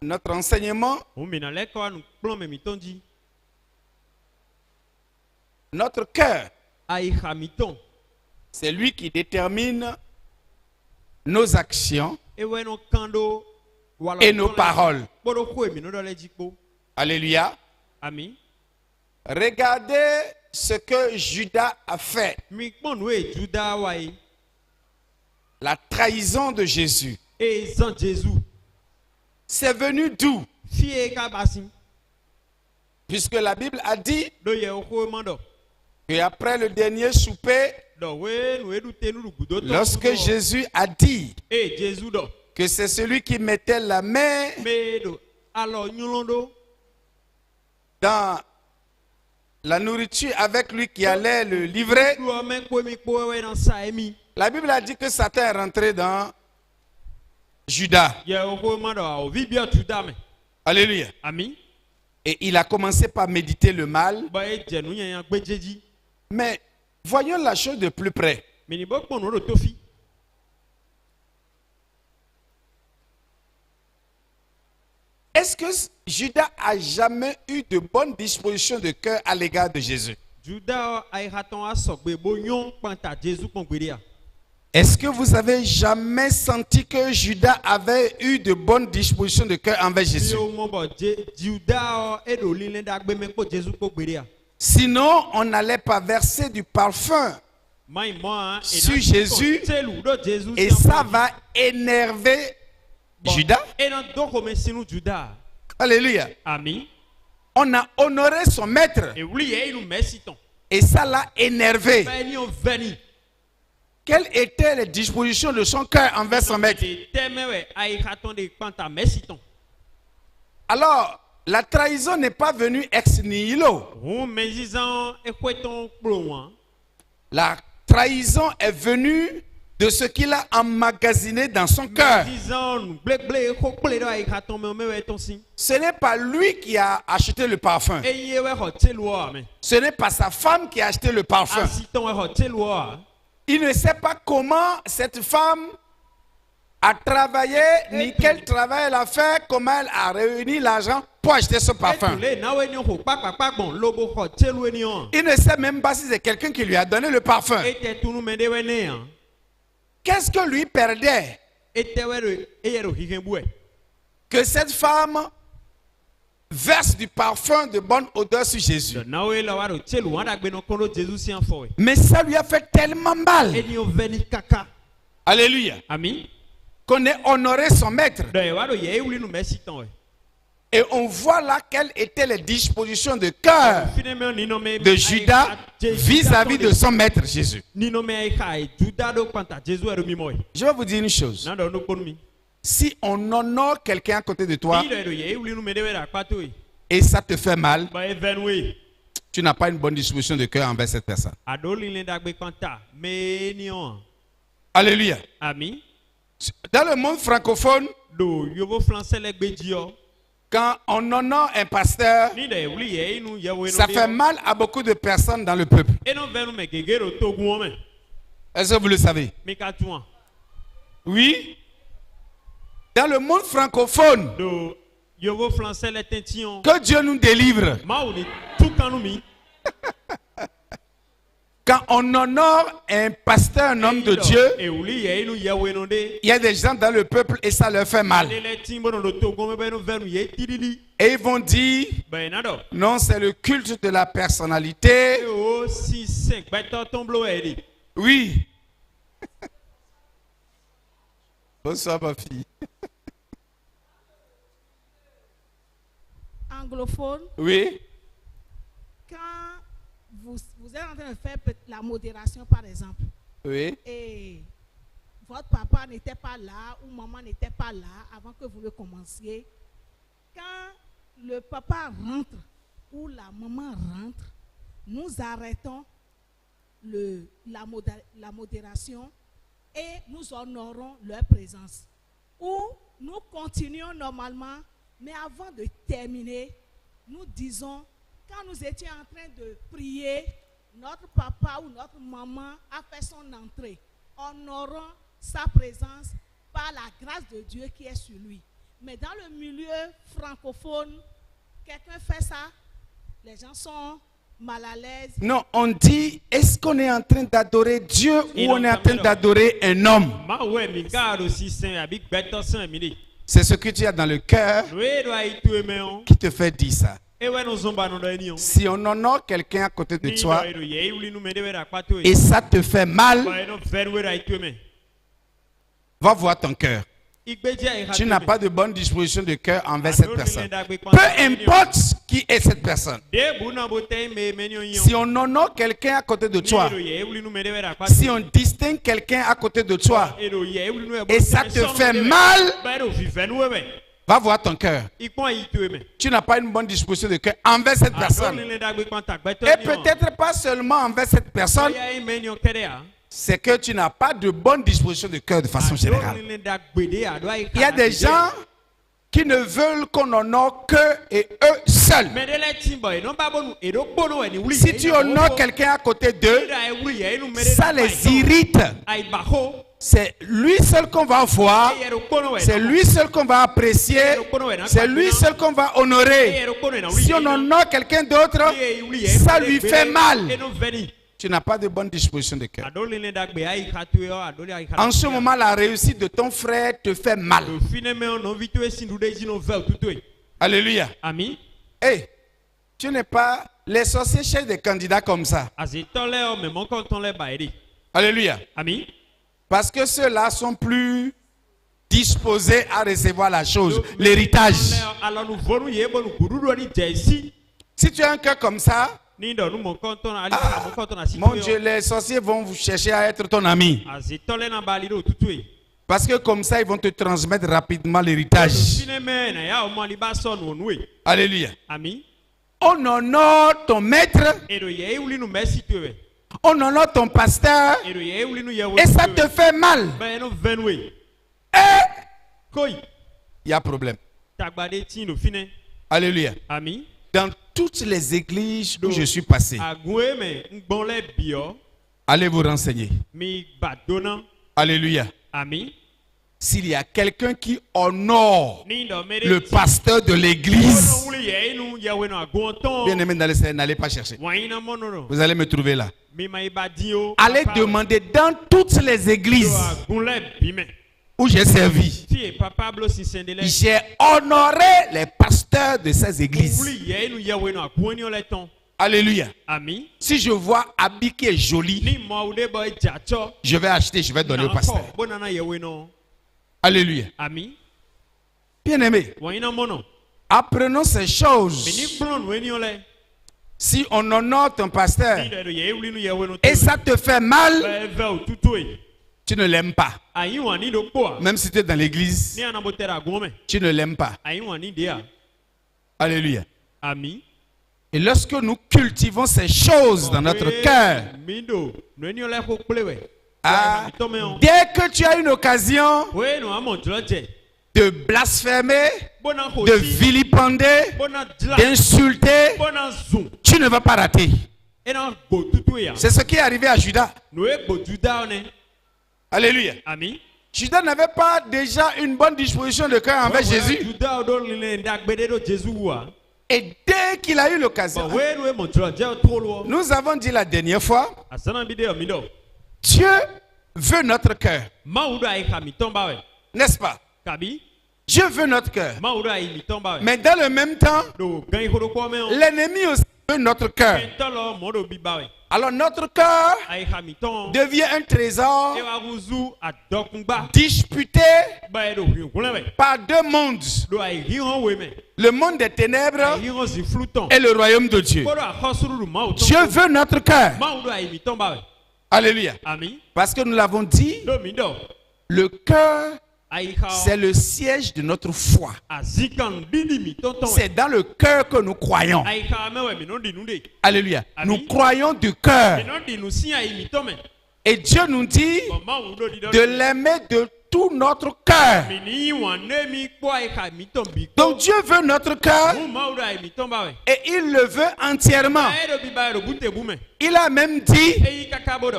notre enseignement, notre cœur, c'est lui qui détermine nos actions et nos paroles. Alléluia. Amen. Regardez ce que Judas a fait. La trahison de Jésus. C'est venu d'où? Puisque la Bible a dit qu'après le dernier souper, lorsque Jésus a dit que c'est celui qui mettait la main dans la nourriture avec lui qui allait le livrer, la Bible a dit que Satan est rentré dans Judas. Alléluia. Amen. Et il a commencé par méditer le mal. Mais voyons la chose de plus près. Est-ce que Judas a jamais eu de bonnes dispositions de cœur à l'égard de Jésus? Est-ce que vous avez jamais senti que Judas avait eu de bonnes dispositions de cœur envers Jésus? Sinon, on n'allait pas verser du parfum sur Jésus et ça va énerver Judas. Alléluia. Amen. On a honoré son maître et ça l'a énervé. Quelles étaient les dispositions de son cœur envers son maître? Alors, la trahison n'est pas venue ex nihilo. La trahison est venue de ce qu'il a emmagasiné dans son cœur. Ce n'est pas lui qui a acheté le parfum. Ce n'est pas sa femme qui a acheté le parfum. Il ne sait pas comment cette femme a travaillé, ni quel travail elle a fait, comment elle a réuni l'argent pour acheter ce parfum. Il ne sait même pas si c'est quelqu'un qui lui a donné le parfum. Qu'est-ce que lui perdait? Que cette femme verse du parfum de bonne odeur sur Jésus. Mais ça lui a fait tellement mal. Alléluia. Amen. Qu'on ait honoré son maître. Et on voit là quelles étaient les dispositions de cœur de Judas vis-à-vis de son maître Jésus. Je vais vous dire une chose. Si on honore quelqu'un à côté de toi et ça te fait mal, tu n'as pas une bonne disposition de cœur envers cette personne. Alléluia. Amen. Dans le monde francophone, quand on honore un pasteur, ça fait mal à beaucoup de personnes dans le peuple. Est-ce que vous le savez? Oui. Dans le monde francophone, que Dieu nous délivre. Quand on honore un pasteur, un homme de Dieu, il y a des gens dans le peuple et ça leur fait mal. Et ils vont dire, non, c'est le culte de la personnalité. Oui. Bonsoir ma fille. Anglophone. Oui. Quand vous êtes en train de faire la modération, par exemple, Oui. et votre papa n'était pas là ou maman n'était pas là avant que vous le commenciez, quand le papa rentre ou la maman rentre, nous arrêtons la modération et nous honorons leur présence. Ou nous continuons normalement, mais avant de terminer, nous disons, quand nous étions en train de prier, notre papa ou notre maman a fait son entrée. Honorons sa présence par la grâce de Dieu qui est sur lui. Mais dans le milieu francophone, quelqu'un fait ça, les gens sont mal à l'aise. Non, on dit, est-ce qu'on est en train d'adorer Dieu ou on est en train d'adorer un homme? C'est ce que tu as dans le cœur qui te fait dire ça. Si on honore quelqu'un à côté de toi et ça te fait mal, va voir ton cœur. Tu n'as pas de bonne disposition de cœur envers cette personne. Peu importe qui est cette personne. Si on honore quelqu'un à côté de toi, si on distingue quelqu'un à côté de toi, et ça te fait mal, va voir ton cœur. Tu n'as pas une bonne disposition de cœur envers cette personne. Et peut-être pas seulement envers cette personne, c'est que tu n'as pas de bonne disposition de cœur de façon générale. Il y a des gens qui ne veulent qu'on honore qu'eux et eux seuls. Si tu honores quelqu'un à côté d'eux, ça les irrite. C'est lui seul qu'on va voir, c'est lui seul qu'on va apprécier, c'est lui seul qu'on va honorer. Si on honore quelqu'un d'autre, ça lui fait mal. Tu n'as pas de bonne disposition de cœur. En ce moment, la réussite de ton frère te fait mal. Alléluia. Amen. Hey, tu n'es pas... Les sorciers cherchent des candidats comme ça. Alléluia. Amen. Parce que ceux-là sont plus disposés à recevoir la chose, l'héritage. Si tu as un cœur comme ça, mon Dieu, les sorciers vont vous chercher à être ton ami. Parce que comme ça, ils vont te transmettre rapidement l'héritage. Alléluia. On honore ton maître. On honore ton pasteur. Et ça te fait mal. Et il y a problème. Alléluia. Dans toutes les églises où je suis passé, allez vous renseigner. Alléluia. S'il y a quelqu'un qui honore le pasteur de l'église, bien aimé dans le Seigneur, n'allez pas chercher. Vous allez me trouver là. Allez demander dans toutes les églises où j'ai servi. J'ai honoré les pasteurs de ces églises. Alléluia. Si je vois habit qui est joli, je vais acheter, je vais donner au pasteur. Alléluia. Bien aimé, apprenons ces choses. Si on honore ton pasteur et ça te fait mal, tu ne l'aimes pas. Même si tu es dans l'église, tu ne l'aimes pas. Alléluia. Et lorsque nous cultivons ces choses dans notre cœur, dès que tu as une occasion de blasphémer, de vilipender, d'insulter, tu ne vas pas rater. C'est ce qui est arrivé à Judas. Alléluia. Judas n'avait pas déjà une bonne disposition de cœur envers Jésus. Et dès qu'il a eu l'occasion, nous avons dit la dernière fois, Dieu veut notre cœur. N'est-ce pas? Dieu veut notre cœur. Mais dans le même temps, l'ennemi aussi veut notre cœur. Alors notre cœur devient un trésor disputé par deux mondes. Le monde des ténèbres et le royaume de Dieu. Dieu veut notre cœur. Alléluia. Parce que nous l'avons dit, le cœur, c'est le siège de notre foi. C'est dans le cœur que nous croyons. Alléluia. Nous croyons du cœur. Et Dieu nous dit de l'aimer de tout notre cœur. Donc Dieu veut notre cœur et il le veut entièrement. Il a même dit,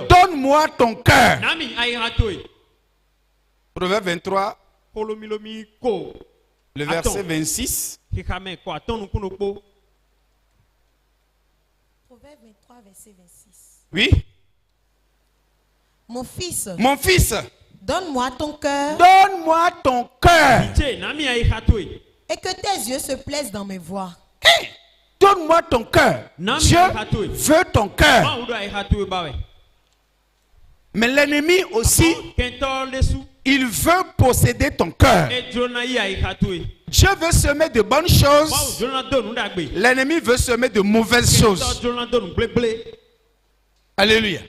donne-moi ton cœur. Proverbe 23, Le verset 26. Proverbe 23, verset 26. Oui. Mon fils, donne-moi ton cœur. Donne-moi ton cœur. Et que tes yeux se plaisent dans mes voies. Hey, donne-moi ton cœur. Dieu veut ton cœur. Mais l'ennemi aussi, il veut posséder ton cœur. Dieu veut semer de bonnes choses. L'ennemi veut semer de mauvaises choses. Alléluia.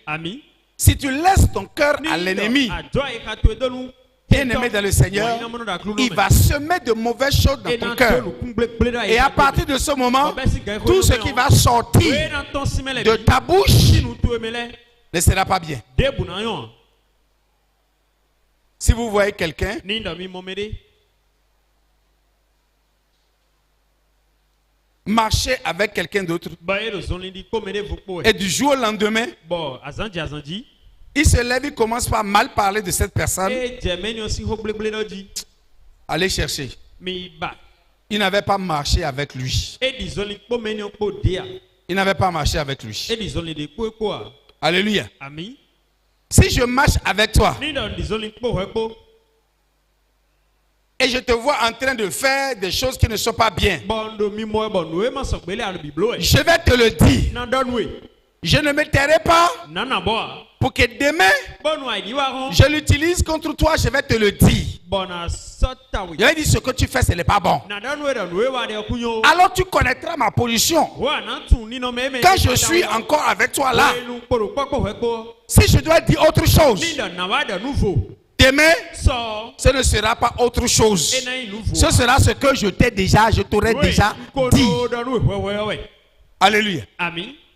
Si tu laisses ton cœur à l'ennemi, bien-aimé dans le Seigneur, il va semer de mauvaises choses dans ton cœur. Et à partir de ce moment, tout ce qui va sortir de ta bouche ne sera pas bien. Si vous voyez quelqu'un marcher avec quelqu'un d'autre et du jour au lendemain, il se lève, il commence par mal parler de cette personne. Allez chercher. Il n'avait pas marché avec lui. Il n'avait pas marché avec lui. Alléluia. Si je marche avec toi et je te vois en train de faire des choses qui ne sont pas bien, je vais te le dire. Je ne me tairai pas pour que demain, je l'utilise contre toi, je vais te le dire. Je vais dire ce que tu fais, ce n'est pas bon. Alors tu connaîtras ma position. Quand je suis encore avec toi là, si je dois dire autre chose, demain, ce ne sera pas autre chose. Ce sera ce que je t'aurais déjà dit. Alléluia.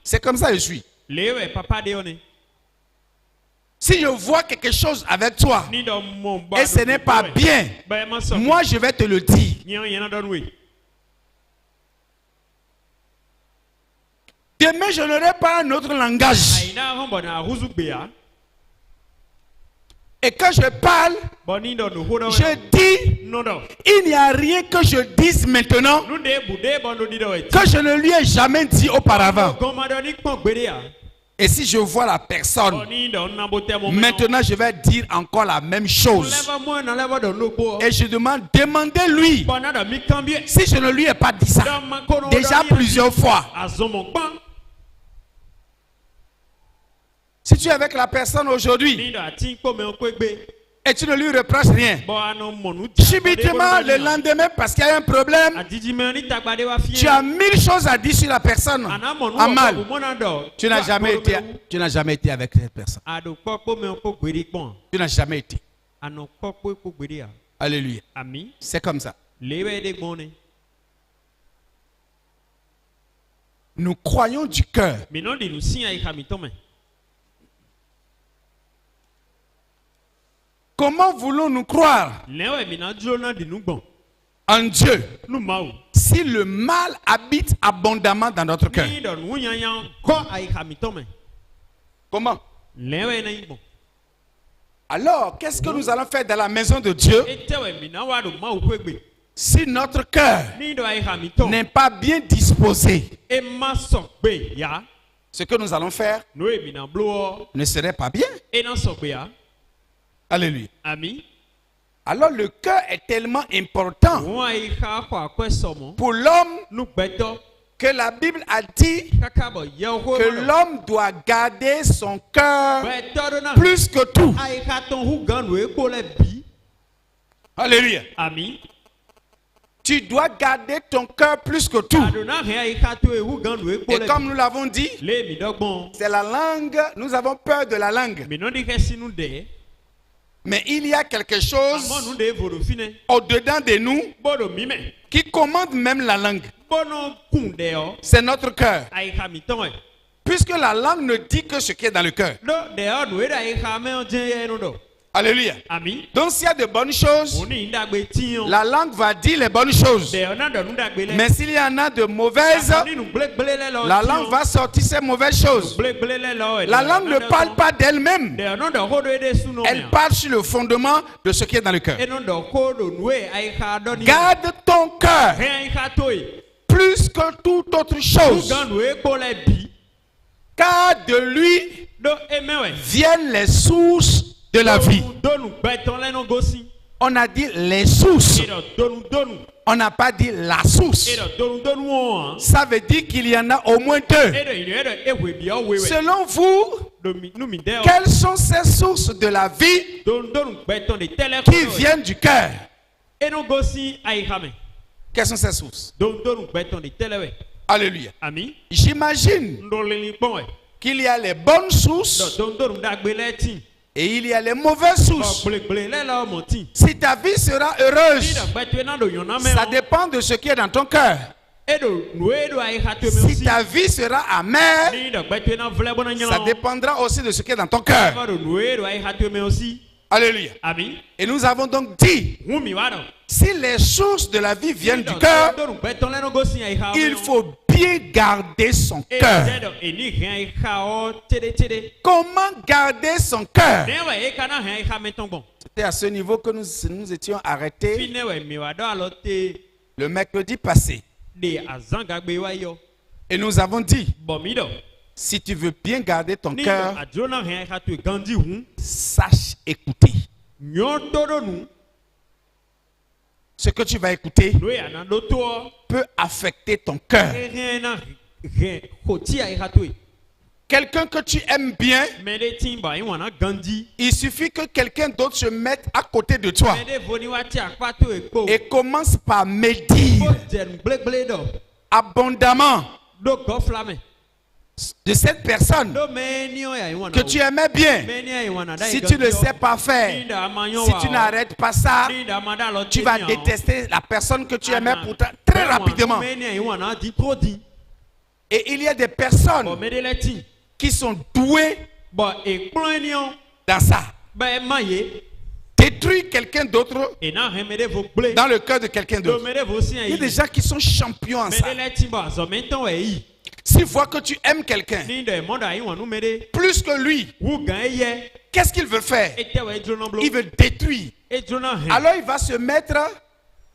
C'est comme ça que je suis. Si je vois quelque chose avec toi et ce n'est pas bien, moi je vais te le dire. Demain je n'aurai pas un autre langage. Et quand je parle, je dis, il n'y a rien que je dise maintenant que je ne lui ai jamais dit auparavant. Et si je vois la personne, maintenant je vais dire encore la même chose. Et je demandez-lui si je ne lui ai pas dit ça déjà plusieurs fois. Si tu es avec la personne aujourd'hui et tu ne lui reproches rien, subitement le lendemain, parce qu'il y a un problème, tu as 1000 choses à dire sur la personne en mal. Tu n'as jamais été avec cette personne. Tu n'as jamais été. Alléluia. C'est comme ça. Nous croyons du cœur. Comment voulons-nous croire en Dieu si le mal habite abondamment dans notre cœur? Comment? Alors, qu'est-ce que nous allons faire dans la maison de Dieu si notre cœur n'est pas bien disposé? Ce que nous allons faire ne serait pas bien. Alléluia. Alors le cœur est tellement important pour l'homme que la Bible a dit que l'homme doit garder son cœur plus que tout. Alléluia. Tu dois garder ton cœur plus que tout. Et comme nous l'avons dit, c'est la langue, nous avons peur de la langue. Mais il y a quelque chose au-dedans de nous qui commande même la langue. C'est notre cœur. Puisque la langue ne dit que ce qui est dans le cœur. Alléluia. Amen. Donc s'il y a de bonnes choses, la langue va dire les bonnes choses. Mais s'il y en a de mauvaises, la langue va sortir ces mauvaises choses. La langue ne parle pas d'elle-même. Elle parle sur le fondement de ce qui est dans le cœur. Garde ton cœur plus que toute autre chose, car de lui viennent les sources de la vie. On a dit les sources. On n'a pas dit la source. Ça veut dire qu'il y en a au moins deux. Selon vous, quelles sont ces sources de la vie qui viennent du cœur? Quelles sont ces sources? Alléluia. J'imagine qu'il y a les bonnes sources et il y a les mauvaises sources. Si ta vie sera heureuse, ça dépend de ce qui est dans ton cœur. Si ta vie sera amère, ça dépendra aussi de ce qui est dans ton cœur. Alléluia. Et nous avons donc dit, si les sources de la vie viennent du cœur, il faut bien garder son cœur. Comment garder son cœur? C'était à ce niveau que nous étions arrêtés le mercredi passé. Et nous avons dit, si tu veux bien garder ton cœur, sache écouter. Ce que tu vas écouter peut affecter ton cœur. Quelqu'un que tu aimes bien, il suffit que quelqu'un d'autre se mette à côté de toi et commence par médire abondamment de cette personne que tu aimais bien. Si tu ne sais pas faire, si tu n'arrêtes pas ça, tu vas détester la personne que tu aimais pourtant très rapidement. Et il y a des personnes qui sont douées dans ça. Détruire quelqu'un d'autre dans le cœur de quelqu'un d'autre. Il y a des gens qui sont champions en ça. S'il voit que tu aimes quelqu'un plus que lui, qu'est-ce qu'il veut faire? Il veut détruire. Alors il va se mettre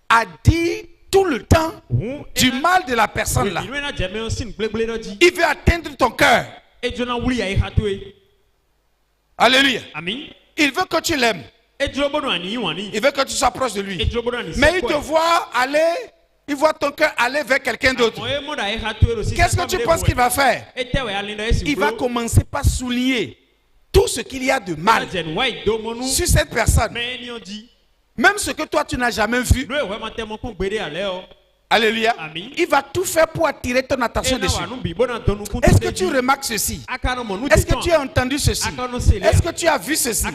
à dire tout le temps du mal de la personne là. Il veut atteindre ton cœur. Alléluia. Il veut que tu l'aimes. Il veut que tu sois proche de lui. Mais il te voit aller. Il voit ton cœur aller vers quelqu'un d'autre. Qu'est-ce que tu penses qu'il va faire? Il va commencer par souligner tout ce qu'il y a de mal sur cette personne. Même ce que toi tu n'as jamais vu. Alléluia. Il va tout faire pour attirer ton attention dessus. Est-ce que tu remarques ceci? Est-ce que tu as entendu ceci? Est-ce que tu as vu ceci?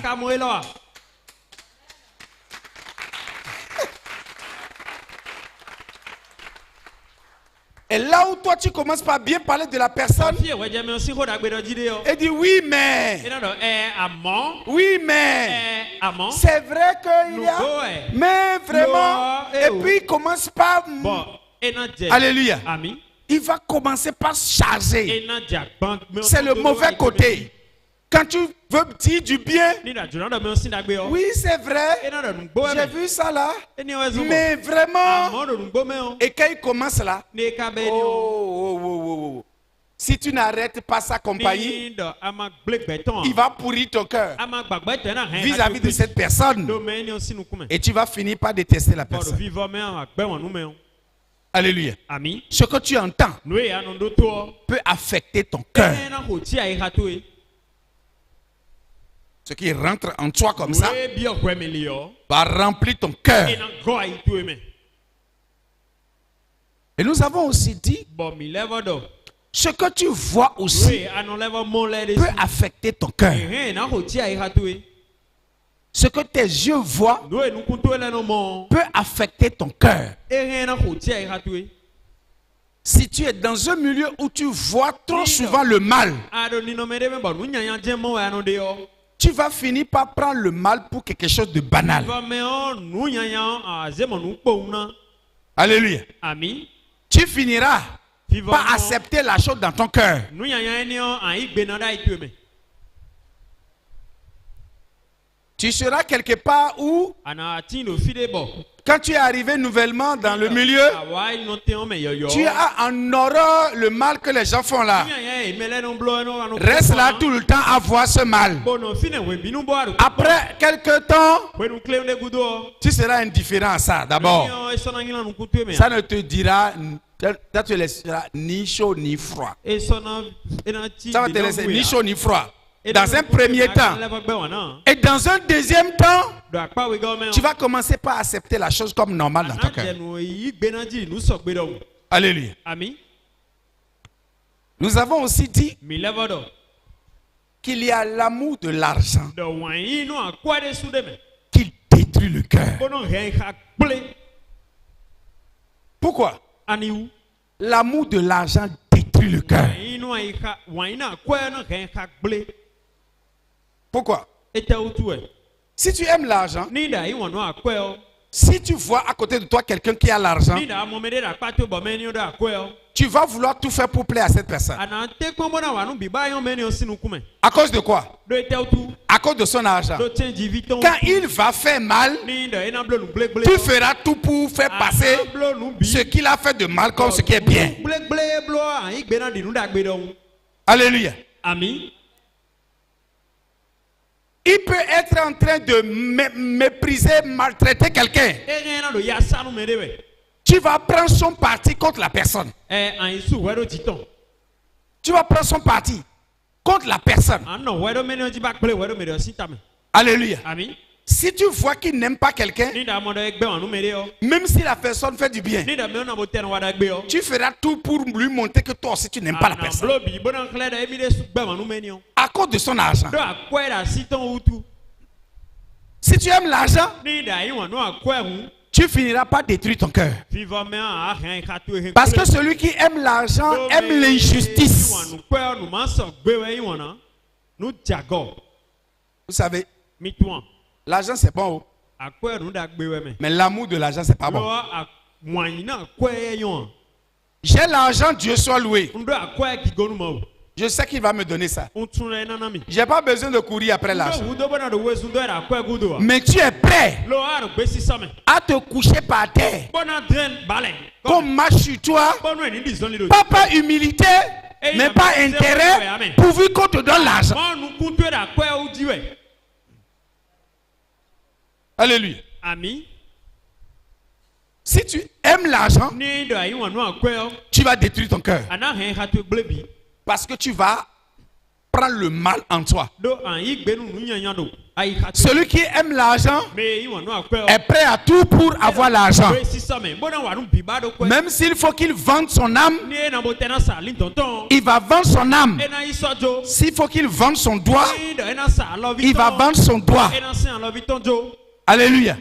Et là où toi tu commences par bien parler de la personne, et dit oui mais, c'est vrai qu'il y a, mais vraiment, et puis il commence par, alléluia, il va commencer par charger. C'est le mauvais côté. Quand tu veux dire du bien, oui c'est vrai, j'ai vu ça là, mais vraiment, et quand il commence là, si tu n'arrêtes pas sa compagnie, il va pourrir ton cœur vis-à-vis de cette personne et tu vas finir par détester la personne. Alléluia. Ce que tu entends peut affecter ton cœur. Ce qui rentre en toi comme ça va remplir ton cœur. Et nous avons aussi dit, ce que tu vois aussi peut affecter ton cœur. Ce que tes yeux voient peut affecter ton cœur. Si tu es dans un milieu où tu vois trop souvent le mal, tu vas finir par prendre le mal pour quelque chose de banal. Alléluia. Amen. Tu finiras par accepter la chose dans ton cœur. Tu seras quelque part où, quand tu es arrivé nouvellement dans le milieu, tu as en horreur le mal que les gens font là. Reste là tout le temps à voir ce mal. Après quelques temps, tu seras indifférent à ça d'abord. Ça ne te dira, ça te laissera ni chaud ni froid. Ça va te laisser ni chaud ni froid. Dans un premier temps. Et dans un deuxième temps, tu vas commencer par accepter la chose comme normale dans ton cœur. Alléluia. Nous avons aussi dit qu'il y a l'amour de l'argent qui détruit le cœur. Pourquoi? L'amour de l'argent détruit le cœur. Pourquoi? Si tu aimes l'argent, si tu vois à côté de toi quelqu'un qui a l'argent, tu vas vouloir tout faire pour plaire à cette personne. À cause de quoi? À cause de son argent. Quand il va faire mal, tu feras tout pour faire passer ce qu'il a fait de mal comme ce qui est bien. Alléluia. Amen. Il peut être en train de mépriser, maltraiter quelqu'un. Tu vas prendre son parti contre la personne. Tu vas prendre son parti contre la personne. Alléluia. Amen. Si tu vois qu'il n'aime pas quelqu'un, même si la personne fait du bien, tu feras tout pour lui montrer que toi aussi tu n'aimes pas la personne. À cause de son argent. Si tu aimes l'argent, tu finiras par détruire ton cœur. Parce que celui qui aime l'argent aime l'injustice. Vous savez, l'argent c'est bon, mais l'amour de l'argent c'est pas bon. J'ai l'argent, Dieu soit loué. Je sais qu'il va me donner ça. Je n'ai pas besoin de courir après l'argent. Mais tu es prêt à te coucher par terre, qu'on marche sur toi, pas par humilité, mais par intérêt, pourvu qu'on te donne l'argent. Alléluia. Amen. Si tu aimes l'argent, tu vas détruire ton cœur. Parce que tu vas prendre le mal en toi. Celui qui aime l'argent est prêt à tout pour avoir l'argent. Même s'il faut qu'il vende son âme, il va vendre son âme. S'il faut qu'il vende son doigt, il va vendre son doigt. Alléluia.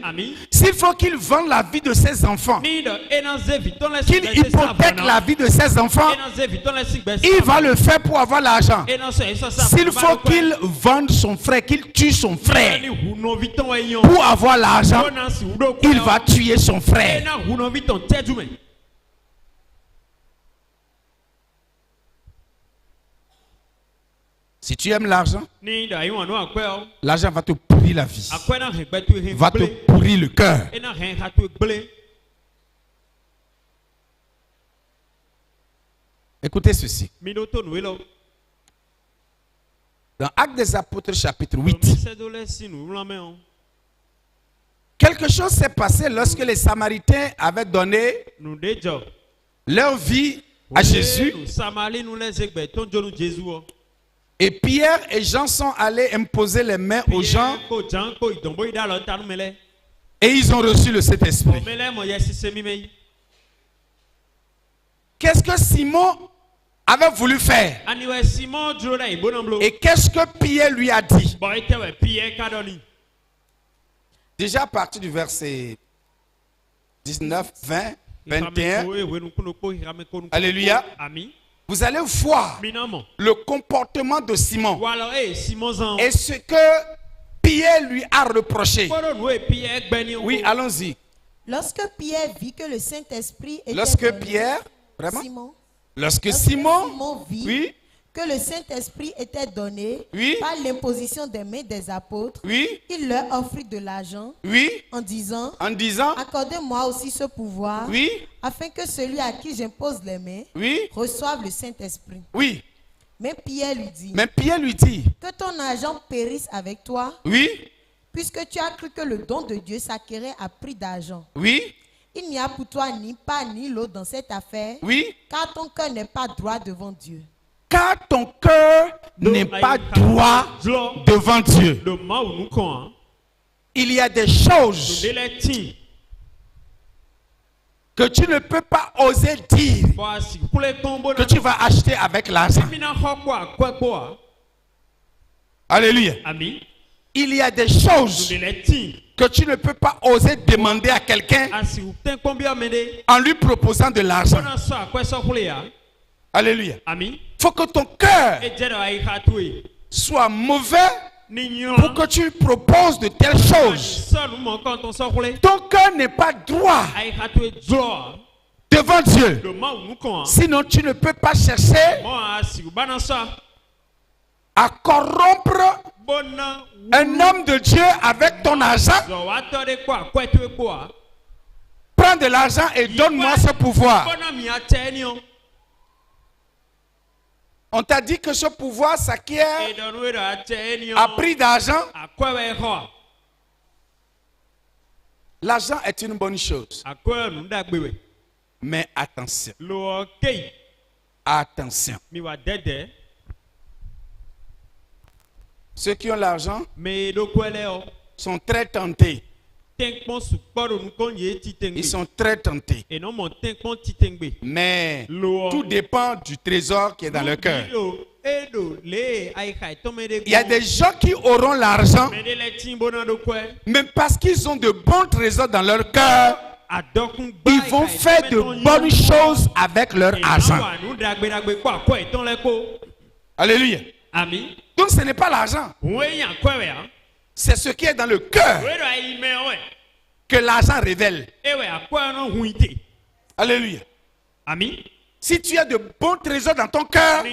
S'il faut qu'il vende la vie de ses enfants, qu'il hypothèque la vie de ses enfants, il va le faire pour avoir l'argent. S'il faut qu'il vende son frère, qu'il tue son frère pour avoir l'argent, il va tuer son frère. Si tu aimes l'argent, l'argent va te pourrir la vie, va te pourrir le cœur. Écoutez ceci. Dans Actes des Apôtres chapitre 8, quelque chose s'est passé lorsque les Samaritains avaient donné leur vie à Jésus. Et Pierre et Jean sont allés imposer les mains aux gens et ils ont reçu le Saint-Esprit. Qu'est-ce que Simon avait voulu faire? Et qu'est-ce que Pierre lui a dit? Déjà à partir du verset 19, 20, 21. Alléluia. vous allez voir le comportement de Simon et ce que Pierre lui a reproché. Oui, allons-y. Lorsque Pierre vit que le Saint-Esprit était Lorsque Simon vit oui, que le Saint-Esprit était donné oui, par l'imposition des mains des apôtres, oui, il leur offrit de l'argent oui, en disant, accordez-moi aussi ce pouvoir, oui, afin que celui à qui j'impose les mains oui, reçoive le Saint-Esprit. oui. Mais Pierre lui dit, que ton argent périsse avec toi, oui, puisque tu as cru que le don de Dieu s'acquérait à prix d'argent. oui, Il n'y a pour toi ni pas ni l'autre dans cette affaire, oui, car ton cœur n'est pas droit devant Dieu. Car ton cœur n'est pas droit devant Dieu. Il y a des choses que tu ne peux pas oser dire que tu vas acheter avec l'argent. Alléluia. Il y a des choses que tu ne peux pas oser demander à quelqu'un en lui proposant de l'argent. Alléluia. Il faut que ton cœur soit mauvais pour que tu proposes de telles choses. Ton cœur n'est pas droit devant Dieu. Sinon, tu ne peux pas chercher à corrompre un homme de Dieu avec ton argent. Prends de l'argent et donne-moi ce pouvoir. On t'a dit que ce pouvoir s'acquiert à prix d'argent. L'argent est une bonne chose. Mais attention. Attention. Ceux qui ont l'argent sont très tentés. Ils sont très tentés. Mais tout dépend du trésor qui est dans le cœur. Il y a des gens qui auront l'argent, mais parce qu'ils ont de bons trésors dans leur cœur, ils vont faire de bonnes choses avec leur argent. Alléluia. Donc ce n'est pas l'argent. C'est ce qui est dans le cœur que l'argent révèle. Alléluia. Si tu as de bons trésors dans ton cœur,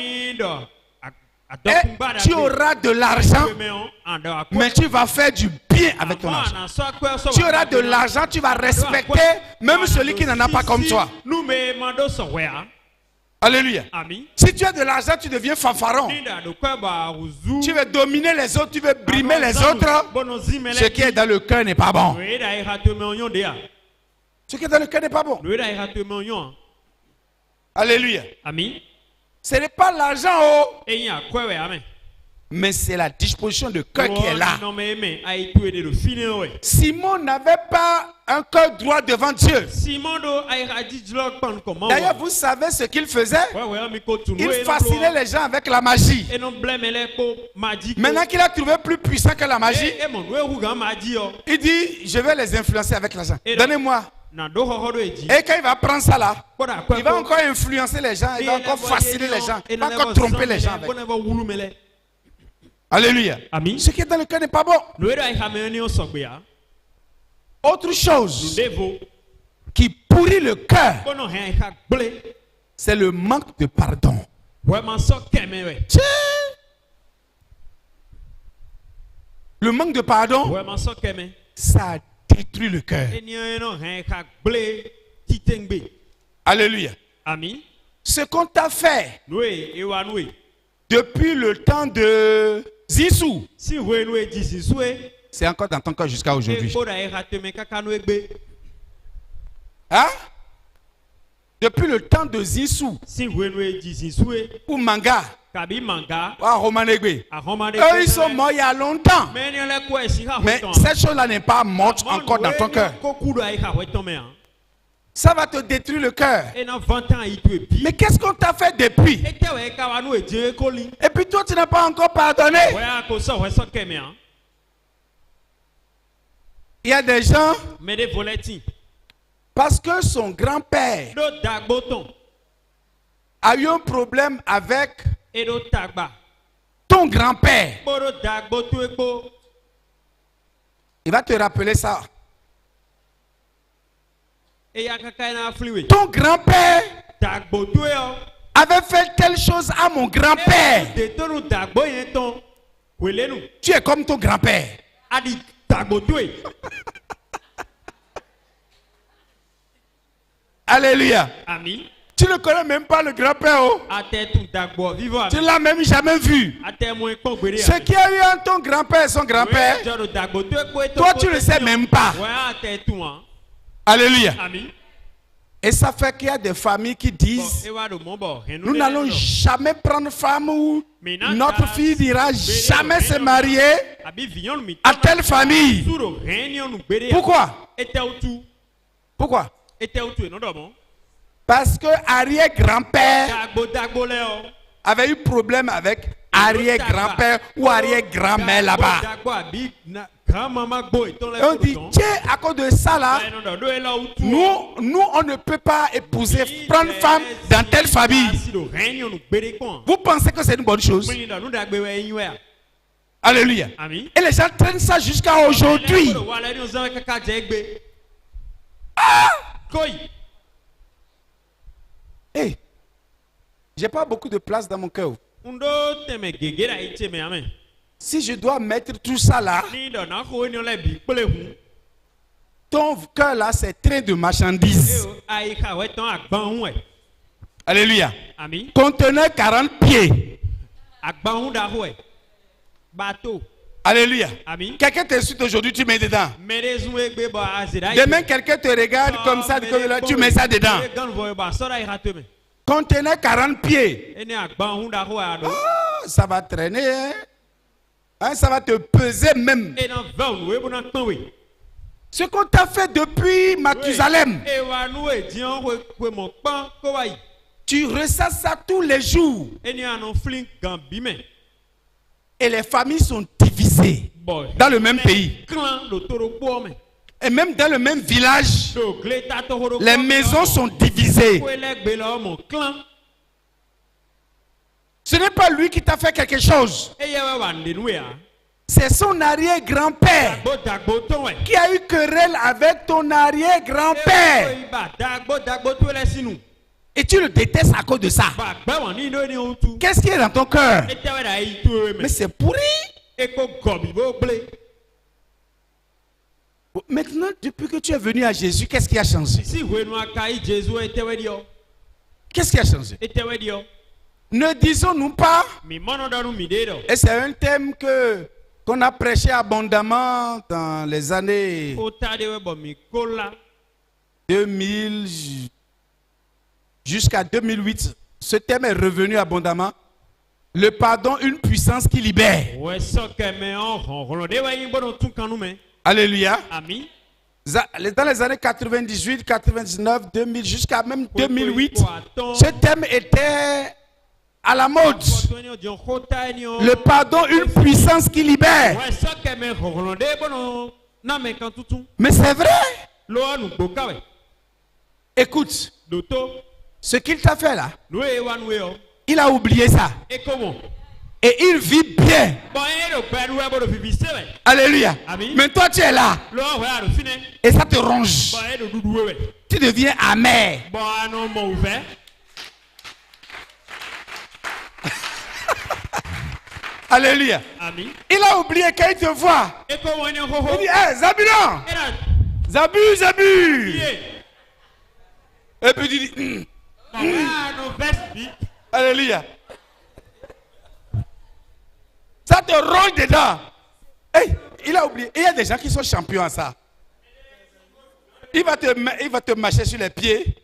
tu auras de l'argent, mais tu vas faire du bien avec ton argent. Tu auras de l'argent, tu vas respecter même celui qui n'en a pas comme toi. Alléluia. Si tu as de l'argent, tu deviens fanfaron. Tu veux dominer les autres, tu veux brimer les autres. Ce qui est dans le cœur n'est pas bon. Ce qui est dans le cœur n'est pas bon. Alléluia. Ce n'est pas l'argent, mais c'est la disposition de cœur qui est là. Simon n'avait pas un cœur droit devant Dieu. D'ailleurs, vous savez ce qu'il faisait? Il fascinait les gens avec la magie. Maintenant qu'il a trouvé plus puissant que la magie, il dit, je vais les influencer avec l'argent. Donnez-moi. Et quand il va prendre ça là, il va encore influencer les gens, il va encore fasciner les gens, il va encore tromper les gens avec. Alléluia. Ce qui est dans le cœur n'est pas bon. Autre chose qui pourrit le cœur, c'est le manque de pardon. Le manque de pardon, ça détruit le cœur. Alléluia. Ce qu'on t'a fait depuis le temps de Zissou, c'est encore dans ton cœur jusqu'à aujourd'hui. Hein? Depuis le temps de Zissou ou Manga, ou Romanegbe, eux ils sont morts il y a longtemps. Mais cette chose-là n'est pas morte encore dans ton cœur. Ça va te détruire le cœur. Mais qu'est-ce qu'on t'a fait depuis? Et puis toi, tu n'as pas encore pardonné. Il y a des gens, parce que son grand-père a eu un problème avec ton grand-père, il va te rappeler ça. Ton grand-père avait fait telle chose à mon grand-père. Tu es comme ton grand-père. Alléluia. Amen. Tu ne connais même pas le grand-père. Oh. Tu ne l'as même jamais vu. Ce qui a eu en ton grand-père et son grand-père, toi tu ne le sais même pas. Alléluia. Amen. Et ça fait qu'il y a des familles qui disent, nous n'allons jamais prendre femme ou notre fille n'ira jamais se marier à telle famille. Pourquoi? Pourquoi? Parce que arrière-grand-père avait eu problème avec arrière-grand-père ou arrière-grand-mère là-bas. Et on dit, tiens, à cause de ça là, nous on ne peut pas épouser, prendre femme dans telle famille. Vous pensez que c'est une bonne chose? Alléluia. Et les gens traînent ça jusqu'à aujourd'hui. Ah! Hey, j'ai pas beaucoup de place dans mon cœur. Si je dois mettre tout ça là, ton cœur là, c'est train de marchandises. Alléluia. Conteneur 40 pieds. Alléluia. Quelqu'un t'insulte aujourd'hui, tu mets dedans. Demain, quelqu'un te regarde comme ça, tu mets ça dedans. Conteneur 40 pieds. Oh, ça va traîner. Hein, ça va te peser même. Ce qu'on t'a fait depuis Mathusalem, tu ressasses ça tous les jours. Et les familles sont divisées dans le même pays. Et même dans le même village, les maisons sont divisées. Ce n'est pas lui qui t'a fait quelque chose. C'est son arrière-grand-père qui a eu querelle avec ton arrière-grand-père. Et tu le détestes à cause de ça. Qu'est-ce qui est dans ton cœur? Mais c'est pourri. Maintenant, depuis que tu es venu à Jésus, qu'est-ce qui a changé? Qu'est-ce qui a changé? Ne disons-nous pas, et c'est un thème qu'on a prêché abondamment dans les années 2000 jusqu'à 2008. Ce thème est revenu abondamment. Le pardon, une puissance qui libère. Alléluia. Amen. Dans les années 98, 99, 2000, jusqu'à même 2008, ce thème était à la mode. Le pardon, une puissance qui libère. Mais c'est vrai. Écoute, ce qu'il t'a fait là, il a oublié ça. Et il vit bien. Alléluia. Mais toi tu es là. Et ça te ronge. Tu deviens amer. Alléluia. Il a oublié quand il te voit. Il dit, hey, Zabulon. Zabu. Et puis il dit, Alléluia. Ça te ronge dedans. Hey, il a oublié. Il y a des gens qui sont champions à ça. Il va te marcher sur les pieds.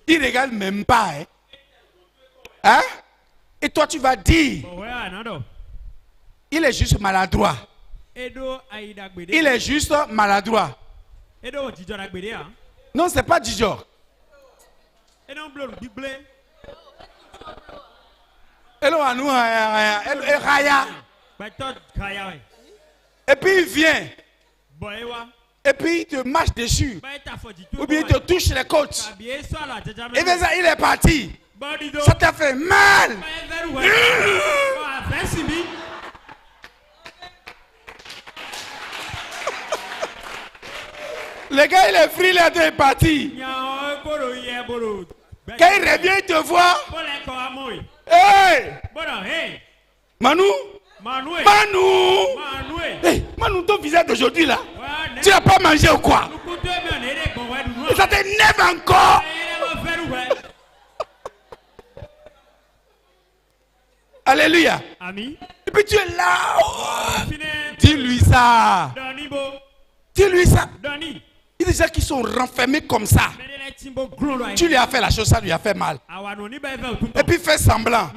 Il ne regarde même pas. Hein? Et toi tu vas dire, il est juste maladroit. Il est juste maladroit. Non, c'est pas Dijon. Et puis il vient. Et puis il te marche dessus. Ou bien il te touche les côtes. Et bien ça, il est parti. Ça t'a fait mal. Le gars, il est free, il est parti. Quand il revient, il te voit. Hey! Manu! Hey, Manu, ton visage d'aujourd'hui là, tu n'as pas mangé ou quoi? Et ça t'énerve encore? Alléluia. Et puis tu es là. Oh. Dis-lui ça. Dis-lui ça. Il y a des gens qui sont renfermés comme ça. Tu lui as fait la chose, ça lui a fait mal. Et puis fais semblant.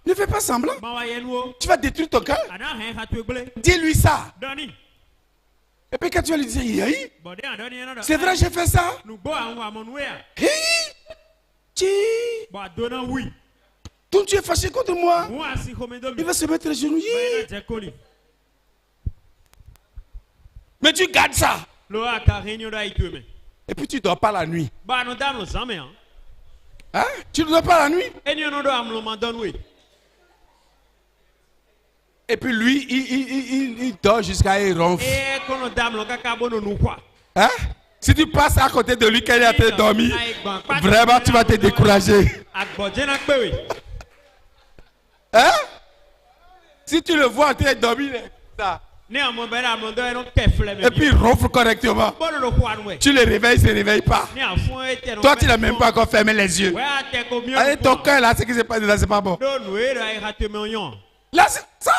Ne fais pas semblant. Tu vas détruire ton cœur. Dis-lui ça. Et puis quand tu vas lui dire, hey, c'est vrai, j'ai fait ça. Hey, donc tu es fâché contre moi. Il va se mettre les genoux. Mais tu gardes ça. Et puis tu ne dors pas la nuit. Hein? Tu ne dors pas la nuit. Et puis lui, il dort jusqu'à il ronfle. Hein? Si tu passes à côté de lui quand il a été dormi, vraiment tu vas te décourager. Hein? Si tu le vois en train de dormir, ça. Et puis il ronfle correctement. Tu le réveilles, il ne se réveille pas. Toi, tu n'as même pas encore fermé les yeux. Allez, ton cœur là, ce qui se passe là, c'est pas bon. Là, c'est ça.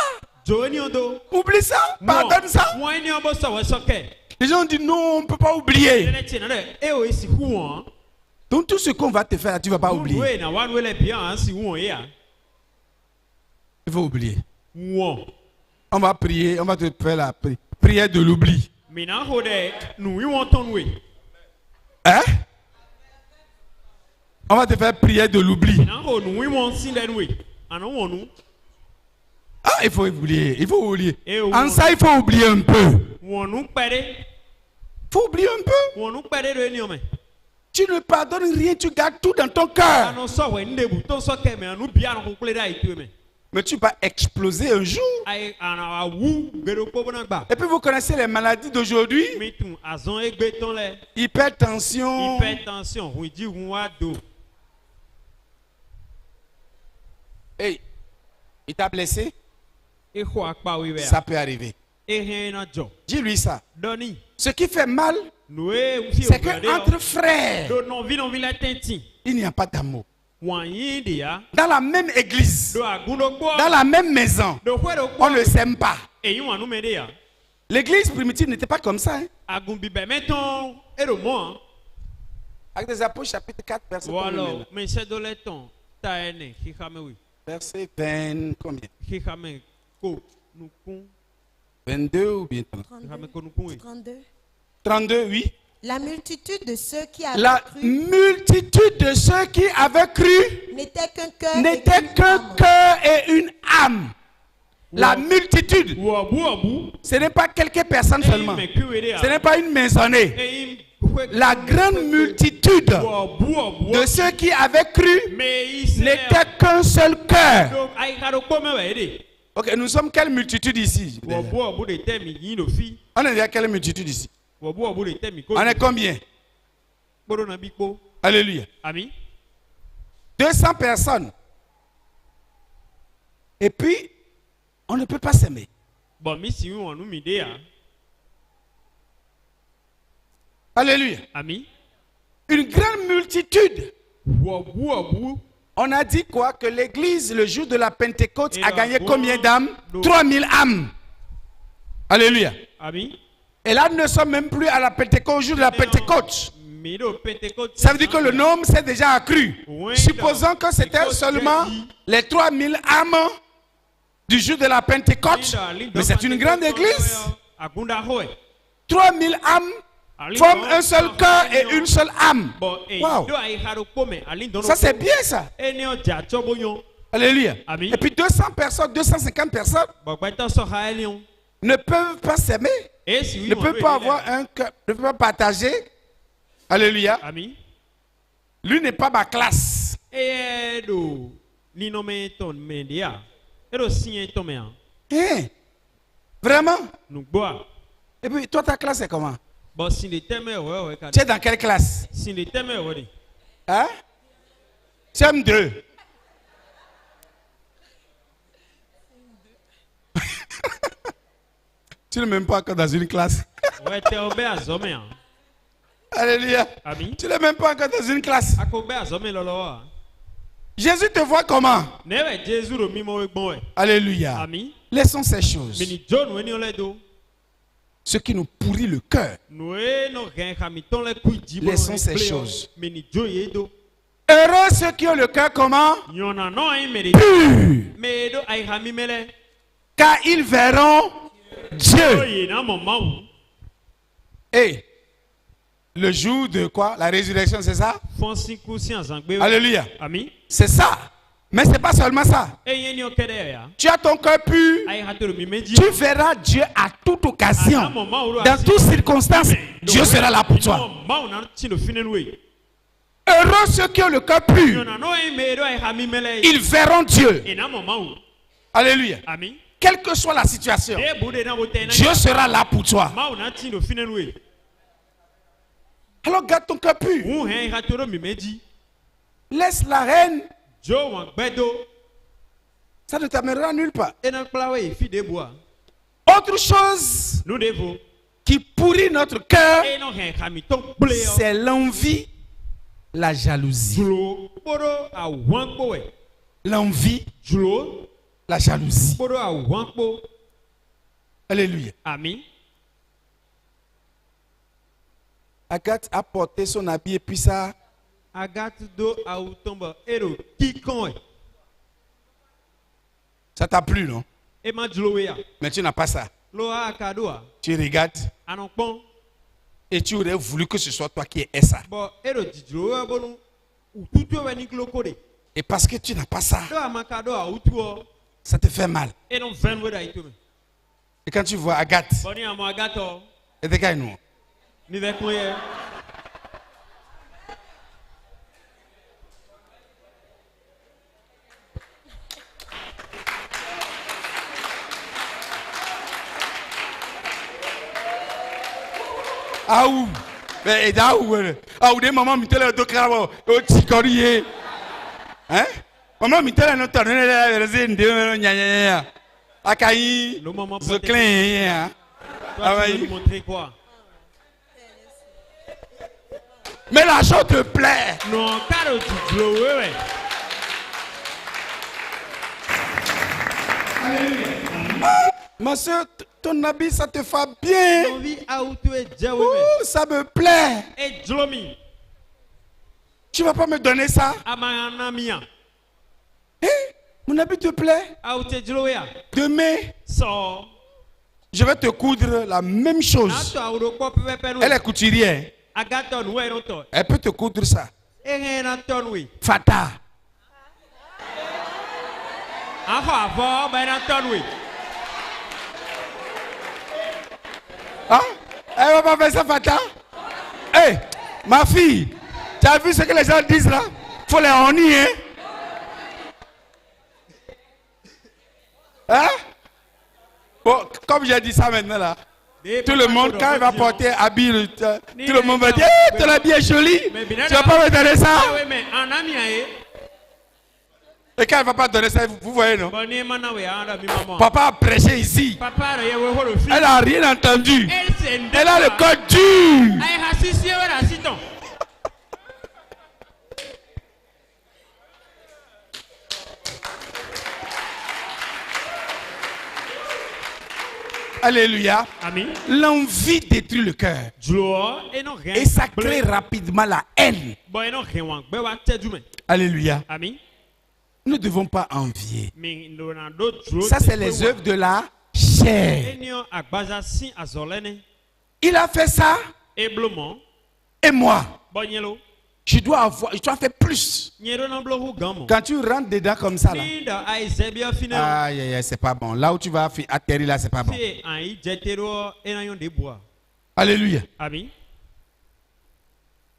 Oublie ça. Pardonne ça. Les gens disent non, on ne peut pas oublier. Donc tout ce qu'on va te faire, tu ne vas pas oublier. Il faut oublier. On va prier, on va te faire la prière de l'oubli. Hein? On va te faire prière de l'oubli. Ah, il faut oublier, il faut oublier. En ça, il faut oublier un peu. Il faut oublier un peu. Tu ne pardonnes rien, tu gardes tout dans ton cœur. Mais tu vas exploser un jour. Et puis vous connaissez les maladies d'aujourd'hui. Hypertension. Hey, il t'a blessé? Ça peut arriver. Dis-lui ça. Ce qui fait mal, c'est qu'entre frères, il n'y a pas d'amour. Dans la même église, dans la même maison, on ne s'aime pas. L'église primitive n'était pas comme ça. Hein? Avec des apôtres, chapitre 4, verset combien? Verset 20, combien? 22 ou bien 32. 32, oui. La multitude de ceux qui avaient cru n'était qu'un cœur et une âme. La multitude, ce n'est pas quelques personnes seulement. Ce n'est pas une maisonnée. La grande multitude de ceux qui avaient cru n'était qu'un seul cœur. Ok, nous sommes quelle multitude ici? On est à quelle multitude ici? On est combien? Alléluia. 200 personnes. Et puis, on ne peut pas s'aimer. Alléluia. Une grande multitude. On a dit quoi? Que l'église, le jour de la Pentecôte, a gagné combien d'âmes? 3000 âmes. Alléluia. Et là, nous ne sommes même plus à la Pentecôte, au jour de la Pentecôte. Ça veut dire que le nombre s'est déjà accru. Supposons que c'était seulement les 3000 âmes du jour de la Pentecôte. Mais c'est une grande église. 3000 âmes forment un seul cœur et une seule âme. Wow. Ça c'est bien ça. Alléluia. Et puis 200 personnes, 250 personnes ne peuvent pas s'aimer. Ne peuvent pas avoir un cœur, ne peuvent pas partager. Alléluia. Lui n'est pas ma classe. Vraiment? Et puis, toi, ta classe est comment? Tu es dans quelle classe? Hein? CM2. Tu n'es même pas encore dans une classe. Alléluia. Tu n'es même pas encore dans une classe. Jésus te voit comment? Alléluia. Laissons ces choses. Ce qui nous pourrit le cœur. Laissons ces choses. Heureux ceux qui ont le cœur comment? Pur. Car ils verront Dieu. Et le jour de quoi? La résurrection, c'est ça? Alléluia. C'est ça. Mais ce n'est pas seulement ça. Tu as ton cœur pur. Tu verras Dieu à toute occasion. Dans toutes circonstances, Dieu sera là pour toi. Heureux ceux qui ont le cœur pur. Ils verront Dieu. Alléluia. Quelle que soit la situation, Dieu sera là pour toi. Alors garde ton cœur pur. Laisse la reine. Ça ne t'amènera nulle part. Autre chose qui pourrit notre cœur, c'est l'envie, la jalousie. L'envie, la jalousie. Alléluia. Agathe a porté son habit et puis ça. Ça t'a plu, non? Mais tu n'as pas ça. Tu regardes et tu aurais voulu que ce soit toi qui aies ça. Et parce que tu n'as pas ça, ça te fait mal. Et quand tu vois Agathe, et de nous. Ah ou, mais ah ou des mamans mi tele do krabo o tikoriye, hein? Maman mi tele no tanu le reze nde nya nya nya, akayi zo clean hein? Ah oui. Mais l'argent te plaît. Non, caro tu glowe. Ma soeur, ton habit, ça te fait bien. Oh, ça me plaît. Tu vas pas me donner ça? Eh, mon habit te plaît? Demain, je vais te coudre la même chose. Elle est couturière. Elle peut te coudre ça. Fata. Hein? Elle va pas faire ça, Fata? Hé, ma fille, tu as vu ce que les gens disent là? Faut les honner, hein? Hein? Bon, comme j'ai dit ça maintenant là, tout le monde, quand il va porter habit, tout le monde va dire, hey, ton habit est joli, tu vas pas me donner ça? Et quand elle ne va pas donner ça, vous voyez, non? Papa a prêché ici. Elle n'a rien entendu. Elle a le cœur dur. Alléluia. L'envie détruit le cœur. Et ça crée rapidement la haine. Alléluia. Nous ne devons pas envier. Ça, c'est les œuvres de la chair. Il a fait ça. Et moi, je dois faire plus. Quand tu rentres dedans comme ça, là, aïe, c'est pas bon. Là où tu vas atterrir, là, c'est pas bon. Alléluia.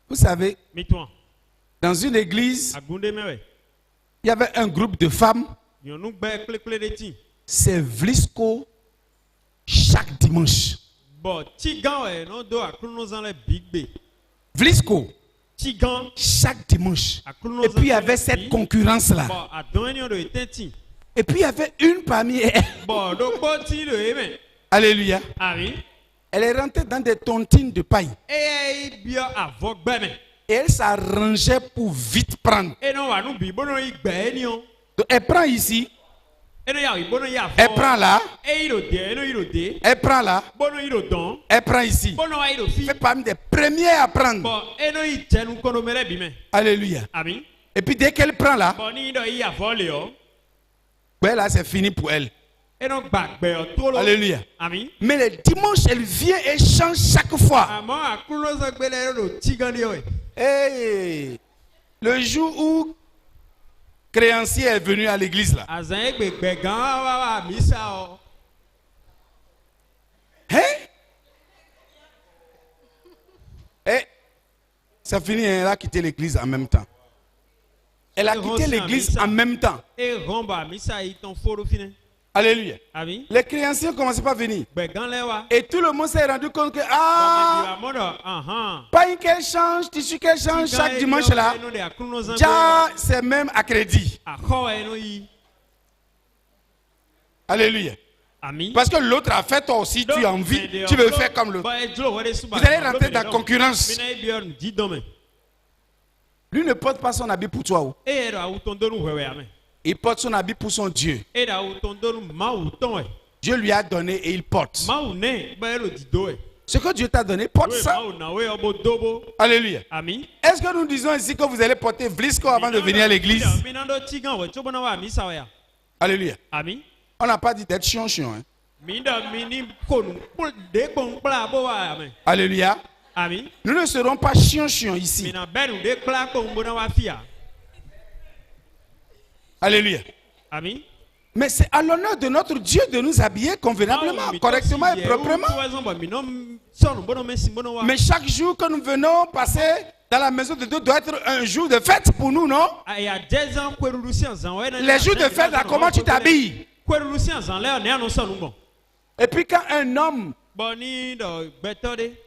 Vous savez, Dans une église, il y avait un groupe de femmes. C'est Vlisco chaque dimanche. Vlisco chaque dimanche. Et puis il y avait cette concurrence-là. Et puis il y avait une parmi elles. Alléluia. Elle est rentrée dans des tontines de paille. Et elle s'arrangeait pour vite prendre. Donc, elle prend ici. Elle prend là. Elle prend là. Elle prend ici. C'est parmi des premiers à prendre. Alléluia. Et puis dès qu'elle prend là, ben là c'est fini pour elle. Alléluia. Mais le dimanche, elle vient et change chaque fois. Hey, le jour où créancier est venu à l'église là. Hein? Et ça finit, elle a quitté l'église en même temps. Elle a quitté l'église en même temps. Alléluia. Les créanciers ne commençaient pas à venir. Et tout le monde s'est rendu compte que pas une qu'elle change, tissu qu'elle change chaque dimanche là. Déjà, c'est même à crédit. Alléluia. Parce que l'autre a fait, toi aussi, tu as envie, tu veux faire comme l'autre. Vous allez rentrer dans la concurrence. Lui ne porte pas son habit pour toi. Il porte son habit pour son Dieu. Dieu lui a donné et il porte. Ce que Dieu t'a donné, porte ça. Alléluia. Est-ce que nous disons ici que vous allez porter Vlisco avant de venir à l'église? Alléluia. On n'a pas dit d'être chiant. Alléluia. Nous ne serons pas chiant ici. Alléluia. Mais c'est à l'honneur de notre Dieu de nous habiller convenablement, correctement et proprement. Mais chaque jour que nous venons passer dans la maison de Dieu doit être un jour de fête pour nous, non? Les jours de fête, là, comment tu t'habilles? Et puis quand un homme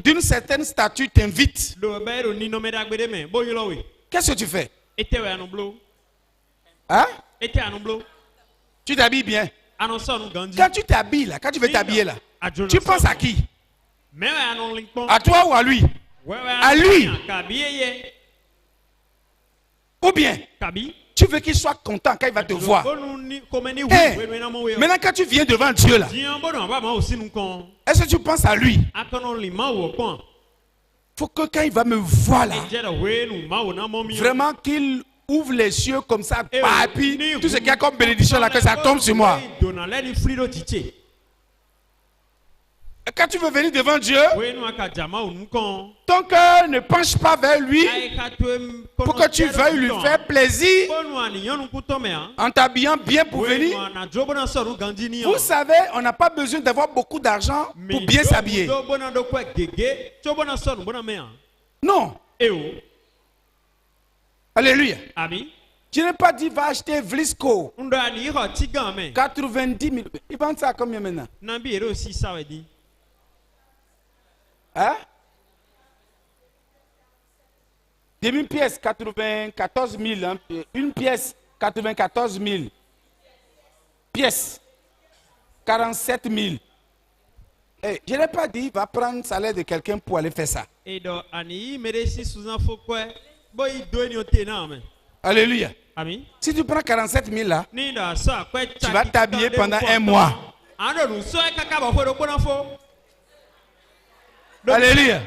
d'une certaine statue t'invite, qu'est-ce que tu fais? Hein? Tu t'habilles bien. Quand tu t'habilles là, quand tu veux t'habiller là, tu penses à qui? À toi ou à lui? À lui. Ou bien tu veux qu'il soit content quand il va te voir. Maintenant quand tu viens devant Dieu là, est-ce que tu penses à lui? Faut que quand il va me voir là, vraiment qu'il ouvre les yeux comme ça, et puis tout ce qu'il y a comme bénédiction là, que ça tombe sur moi. Quand tu veux venir devant Dieu, ton cœur ne penche pas vers lui pour que tu veuilles lui faire plaisir en t'habillant bien pour venir. Vous savez, on n'a pas besoin d'avoir beaucoup d'argent pour bien s'habiller. Non. Alléluia. Je n'ai pas dit va acheter Vlisco. 90 000. Ils vendent ça à combien maintenant? Hein? Demi-pièce 94 000. Hein? Une pièce 94 000. Pièce 47 000. Hey, je n'ai pas dit va prendre le salaire de quelqu'un pour aller faire ça. Alléluia. Si tu prends 47 000 là, tu vas t'habiller pendant un mois. Alléluia.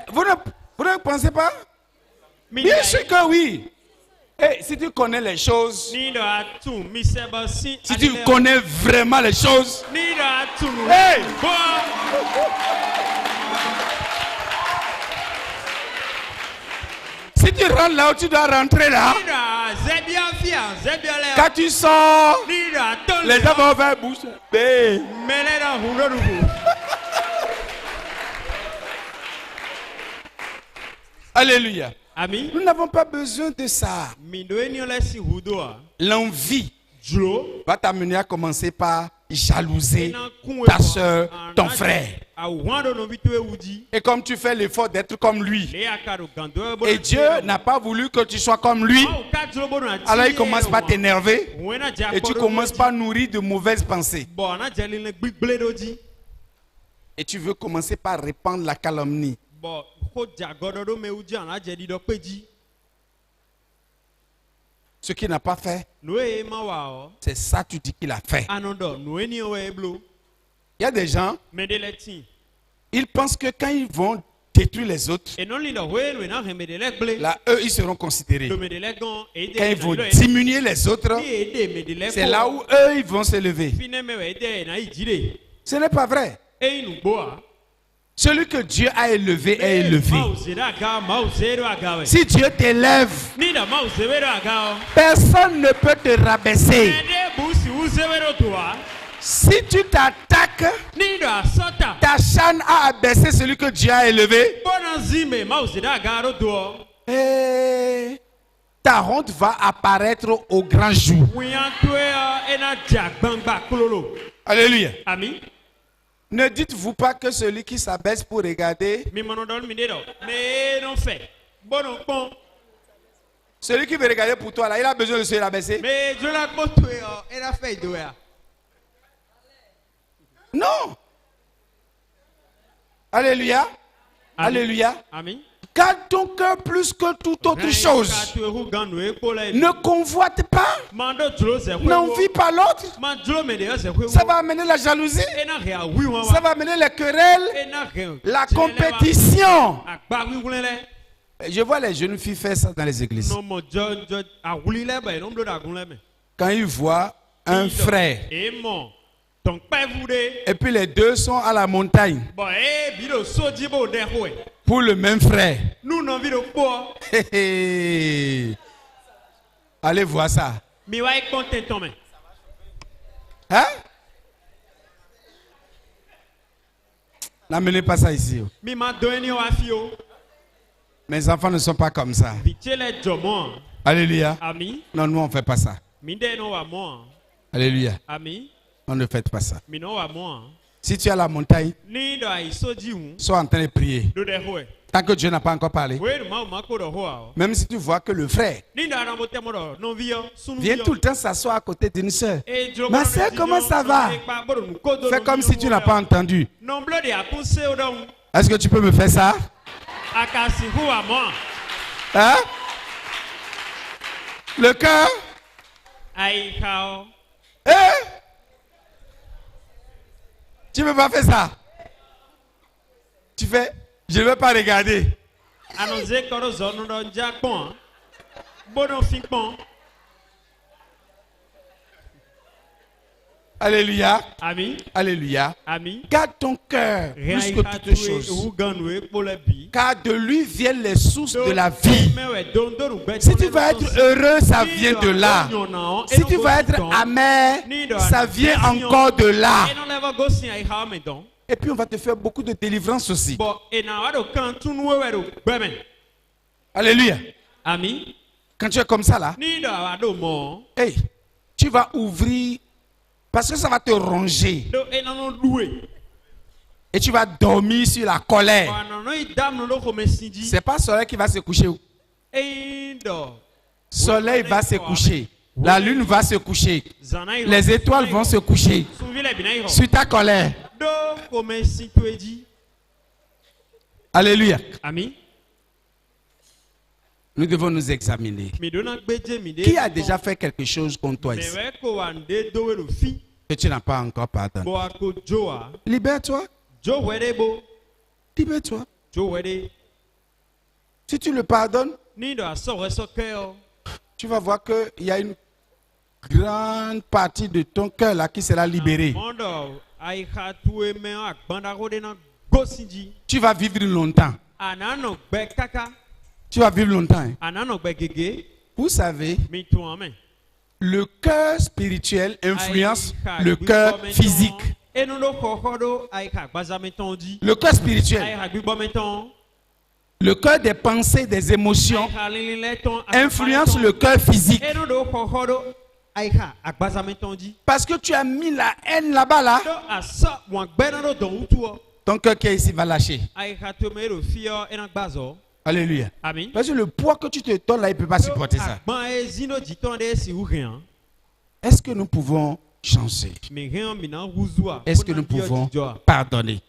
Vous ne pensez pas? Bien sûr que oui. Hey, si tu connais les choses, si tu connais vraiment les choses, hey! Si tu rentres là où tu dois rentrer là, quand tu sors, les gens vont faire bouche. Alléluia. Nous n'avons pas besoin de ça. L'envie va t'amener à commencer par jalouser ta soeur, ton frère. Et comme tu fais l'effort d'être comme lui, et Dieu n'a pas voulu que tu sois comme lui, alors il commence par t'énerver et tu commences par nourrir de mauvaises pensées. Et tu veux commencer par répandre la calomnie. Ce qu'il n'a pas fait, c'est ça tu dis qu'il a fait. Il y a des gens, ils pensent que quand ils vont détruire les autres, là, eux, ils seront considérés. Quand ils vont diminuer les autres, c'est là où eux, ils vont se lever. Ce n'est pas vrai. Celui que Dieu a élevé est élevé. Si Dieu t'élève, personne ne peut te rabaisser. Si tu t'attaques, ta chaîne a abaissé celui que Dieu a élevé. Et ta honte va apparaître au grand jour. Alléluia. Amen. Ne dites-vous pas que celui qui s'abaisse pour regarder, celui qui veut regarder pour toi, là, il a besoin de se rabaisser. Non. Alléluia. Alléluia. Amen. Garde ton cœur plus que toute autre chose. Ne convoite pas. N'envie pas l'autre. Ça va amener la jalousie. Ça va amener les querelles. La compétition. Je vois les jeunes filles faire ça dans les églises. Quand ils voient un frère, et puis les deux sont à la montagne pour le même frère. Allez voir ça. Hein? N'amenez pas ça ici. Mes enfants ne sont pas comme ça. Alléluia. Non, nous on ne fait pas ça. Alléluia. On ne fait pas ça. Si tu es à la montagne, sois en train de prier. Tant que Dieu n'a pas encore parlé. Même si tu vois que le frère vient tout le temps s'asseoir à côté d'une soeur. Ma soeur, comment ça va? Fais comme si tu n'as pas entendu. Est-ce que tu peux me faire ça? Hein? Le cœur? Tu ne peux pas faire ça. Tu fais, je ne veux pas regarder. Alléluia. Amen. Alléluia. Amen. Garde ton cœur plus que toutes choses. Car de lui viennent les sources de la vie. Si tu vas être heureux, ça vient de là. Si tu vas être amer, ça vient encore de là. Et puis on va te faire beaucoup de délivrance aussi. Alléluia. Amen. Quand tu es comme ça là, hey, tu vas ouvrir. Parce que ça va te ronger. Et tu vas dormir sur la colère. C'est pas le soleil qui va se coucher. Le soleil va se coucher. La lune va se coucher. Les étoiles vont se coucher sur ta colère. Alléluia. Amen. Nous devons nous examiner. Qui a déjà fait quelque chose contre toi ici que tu n'as pas encore pardonné? Libère-toi. Libère-toi. Si tu le pardonnes, tu vas voir qu'il y a une grande partie de ton cœur là qui sera libérée. Tu vas vivre longtemps. Tu vas vivre longtemps. Vous savez, le cœur spirituel influence le cœur physique. Le cœur spirituel Le cœur des pensées, des émotions influence le cœur physique. Parce que tu as mis la haine là-bas, là. Ton cœur qui est ici va lâcher. Alléluia. Amen. Parce que le poids que tu te donnes là, il ne peut pas supporter ça. Est-ce que nous pouvons changer? Est-ce que nous pouvons pardonner?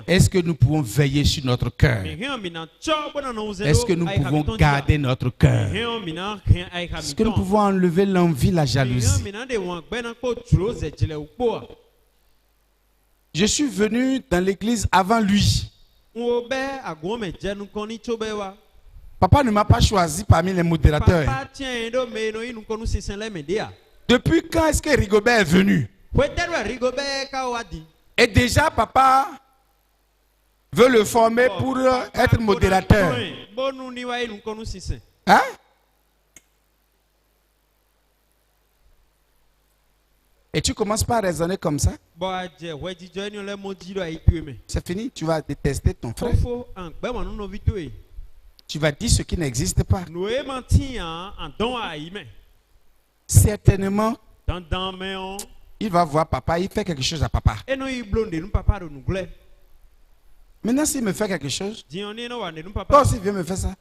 Est-ce que nous pouvons veiller sur notre cœur? Est-ce que nous pouvons garder notre cœur? Est-ce que nous pouvons enlever l'envie, la jalousie? Je suis venu dans l'église avant lui. Papa ne m'a pas choisi parmi les modérateurs. Depuis quand est-ce que Rigobert est venu? Et déjà papa veut le former pour être modérateur. Hein? Et tu commences pas à raisonner comme ça? C'est fini, tu vas détester ton frère. Tu vas dire ce qui n'existe pas. Certainement, il va voir papa, il fait quelque chose à papa. Maintenant, s'il me fait quelque chose, toi aussi viens me faire ça.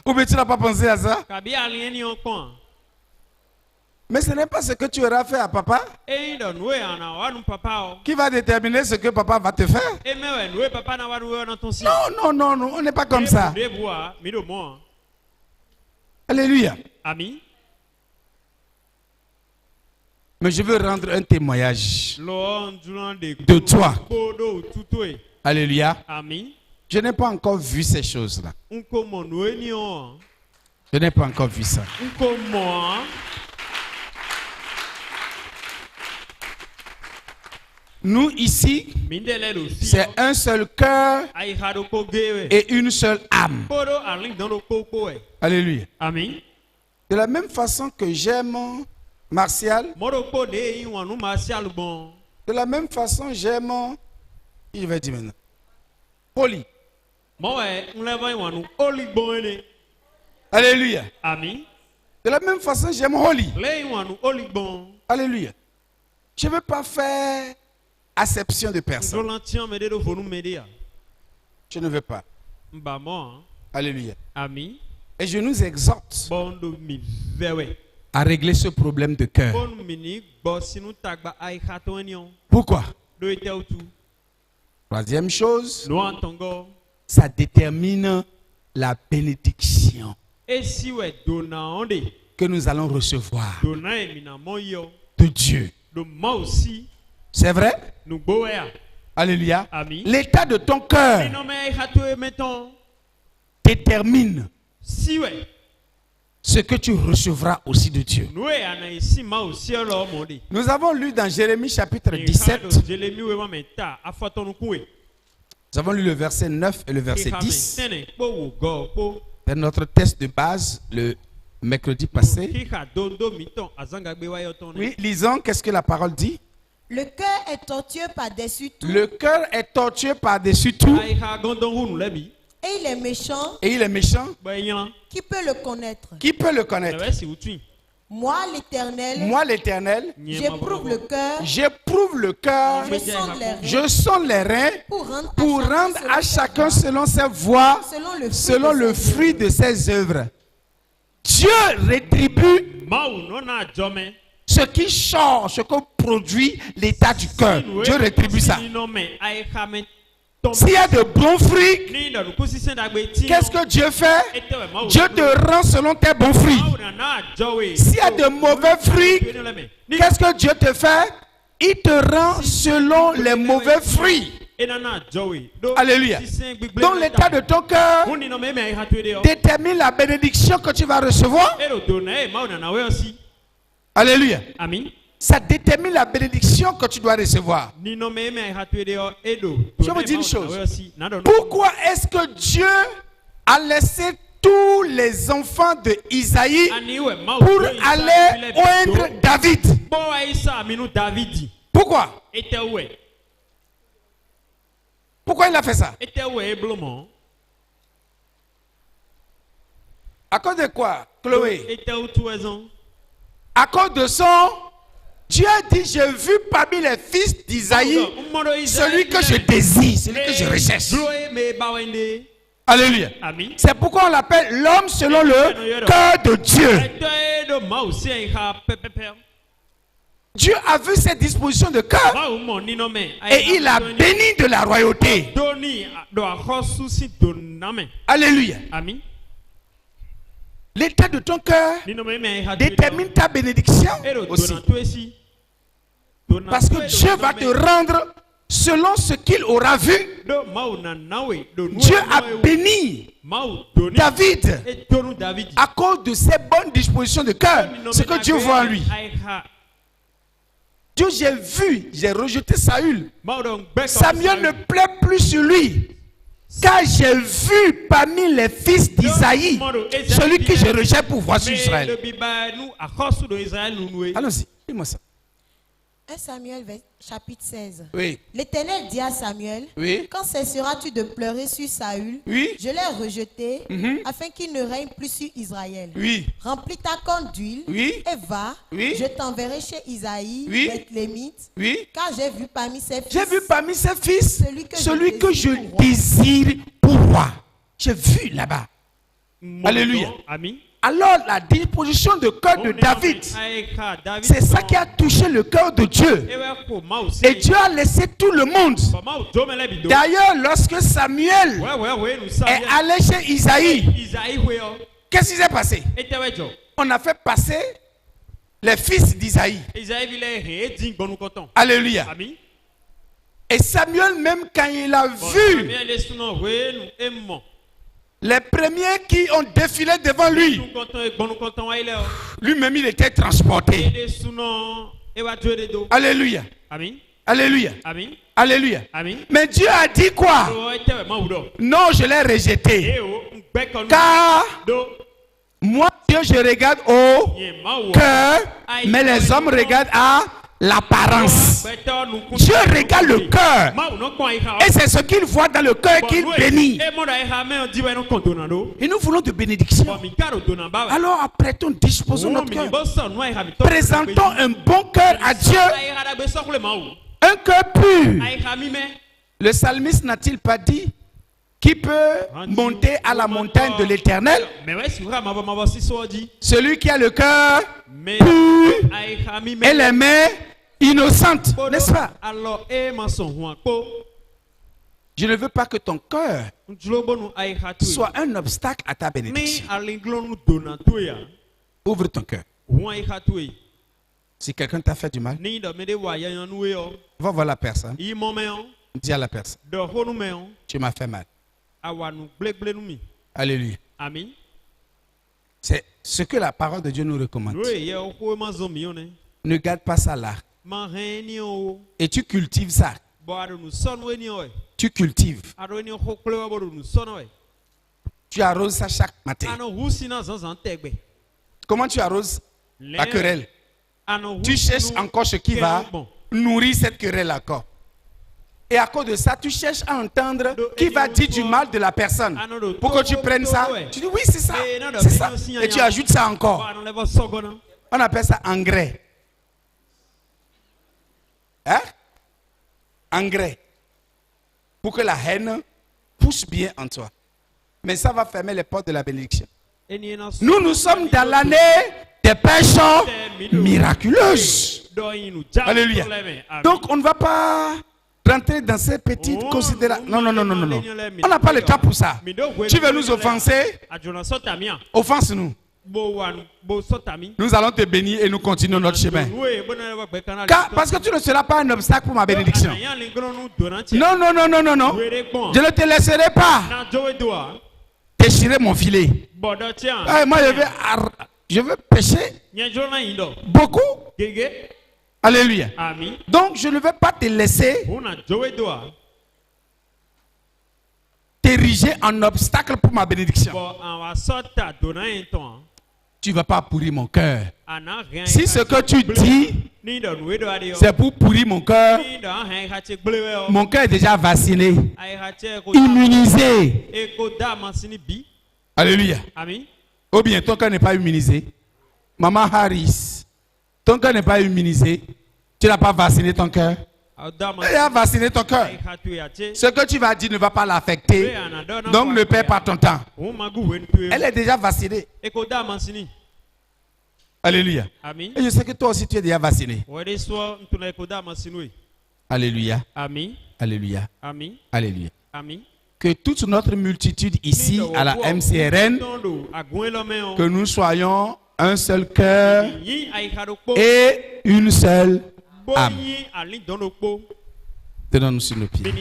Ou bien tu n'as pas pensé à ça? Mais ce n'est pas ce que tu auras fait à papa qui va déterminer ce que papa va te faire. Non, on n'est pas comme ça. Alléluia. Amen. Mais je veux rendre un témoignage de toi. Alléluia. Amen. Je n'ai pas encore vu ces choses-là. Je n'ai pas encore vu ça. Nous ici, c'est un seul cœur et une seule âme. Alléluia. Amen. De la même façon que j'aime Martial, de la même façon j'aime, il va dire maintenant, Holly. Alléluia. Amen. De la même façon j'aime Holly. Alléluia. Je ne veux pas faire acception de personne. Je ne veux pas. Alléluia. Amen. Et je nous exhorte à régler ce problème de cœur. Pourquoi? Troisième chose, ça détermine la bénédiction que nous allons recevoir de Dieu. C'est vrai? Alléluia. L'état de ton cœur détermine ce que tu recevras aussi de Dieu. Nous avons lu dans Jérémie chapitre 17. Nous avons lu le verset 9 et le verset 10. C'est notre test de base le mercredi passé. Oui, lisons, qu'est-ce que la parole dit? Le cœur est tortueux par-dessus tout. Le cœur est tortueux par-dessus tout. Et il est méchant. Et il est méchant. Qui peut le connaître? Qui peut le connaître? Moi, l'Éternel. Moi, l'Éternel. J'éprouve le cœur. J'éprouve le cœur. Je sonde les reins. Pour rendre à chacun selon ses voies, selon le fruit de ses œuvres. Dieu rétribue ce qui sort, ce que produit l'état du cœur. Dieu rétribue ça. S'il y a de bons fruits, qu'est-ce que Dieu fait? Dieu te rend selon tes bons fruits. S'il y a de mauvais fruits, qu'est-ce que Dieu te fait? Il te rend selon les mauvais fruits. Alléluia. Donc l'état de ton cœur détermine la bénédiction que tu vas recevoir. Alléluia. Amen. Ça détermine la bénédiction que tu dois recevoir. Je vous dis une chose. Pourquoi est-ce que Dieu a laissé tous les enfants de Isaïe pour aller oindre David? Pourquoi? Pourquoi il a fait ça? À cause de quoi, Chloé? À cause de son... Dieu a dit, j'ai vu parmi les fils d'Isaïe celui que je désire, celui que je recherche. Alléluia. C'est pourquoi on l'appelle l'homme selon le cœur de Dieu. Dieu a vu cette disposition de cœur et il a béni de la royauté. Alléluia. L'état de ton cœur détermine ta bénédiction aussi. Parce que Dieu va te rendre selon ce qu'il aura vu. Dieu a béni David à cause de ses bonnes dispositions de cœur. Ce que Dieu voit en lui. Dieu, j'ai rejeté Saül. Samuel ne plaît plus sur lui. Car j'ai vu parmi les fils d'Isaïe celui que je rejette pour voir sur Israël. Allons-y, dis-moi ça. 1 Samuel chapitre 16. Oui. L'Éternel dit à Samuel, oui, quand cesseras-tu de pleurer sur Saül? Oui. Je l'ai rejeté afin qu'il ne règne plus sur Israël. Oui. Remplis ta corne d'huile et va. Oui. Je t'enverrai chez Isaïe, Bethlémite, car j'ai vu parmi ses fils. J'ai vu parmi ses fils celui que je désire pour roi. J'ai vu là-bas. Alléluia. Amen. Alors la disposition de cœur de David, c'est ça qui a touché le cœur de Dieu. Et Dieu a laissé tout le monde. D'ailleurs, lorsque Samuel est allé chez Isaïe, qu'est-ce qui s'est passé? On a fait passer les fils d'Isaïe. Alléluia. Et Samuel, même quand il a vu les premiers qui ont défilé devant lui, lui-même il était transporté. Alléluia. Alléluia. Alléluia. Mais Dieu a dit quoi? Non, je l'ai rejeté. Car moi, Dieu, je regarde au cœur, mais les hommes regardent à l'apparence. Dieu regarde le cœur. Et c'est ce qu'il voit dans le cœur qu'il bénit. Et nous voulons de bénédiction. Alors apprêtons, disposons notre cœur. Présentons un bon cœur à Dieu. Un cœur pur. Le psalmiste n'a-t-il pas dit qui peut monter à la montagne de l'Éternel? Celui qui a le cœur pur et les mains innocentes, n'est-ce pas? Je ne veux pas que ton cœur soit un obstacle à ta bénédiction. Ouvre ton cœur. Si quelqu'un t'a fait du mal, va voir la personne. Dis à la personne, tu m'as fait mal. Alléluia. C'est ce que la parole de Dieu nous recommande. Ne garde pas ça là. Et tu cultives ça. Tu cultives. Tu arroses ça chaque matin. Comment tu arroses la querelle? Tu cherches encore ce qui va nourrir cette querelle encore. Et à cause de ça, tu cherches à entendre qui va dire du mal de la personne. Pour que tu prennes ça. Tu dis oui, c'est ça. C'est ça. Et tu ajoutes ça encore. On appelle ça engrais. Hein? Engrais. Pour que la haine pousse bien en toi. Mais ça va fermer les portes de la bénédiction. Nous sommes dans l'année des pêches miraculeuses. Alléluia. Donc on ne va pas rentrer dans ces petites considérations. Non. On n'a pas le temps pour ça. Tu veux nous offenser? Offense-nous. Nous allons te bénir et nous continuons notre chemin. Parce que tu ne seras pas un obstacle pour ma bénédiction. Non. Je ne te laisserai pas déchirer mon filet. Moi, je veux pêcher beaucoup. Alléluia. Donc, je ne vais pas te laisser t'ériger en obstacle pour ma bénédiction. Tu ne vas pas pourrir mon cœur. Si ce que tu dis C'est pour pourrir mon cœur. Mon cœur est déjà vacciné, immunisé. Alléluia. Ou bien ton cœur n'est pas immunisé. Maman Harris, ton cœur n'est pas immunisé. Tu n'as pas vacciné ton cœur. Il a vacciné ton cœur. Ce que tu vas dire ne va pas l'affecter. Donc ne perds pas ton temps. Elle est déjà vaccinée. Alléluia. Et je sais que toi aussi tu es déjà vacciné. Alléluia. Alléluia. Alléluia. Que toute notre multitude ici à la MCRN, que nous soyons un seul cœur et une seule âme. Tenons-nous sur nos pieds.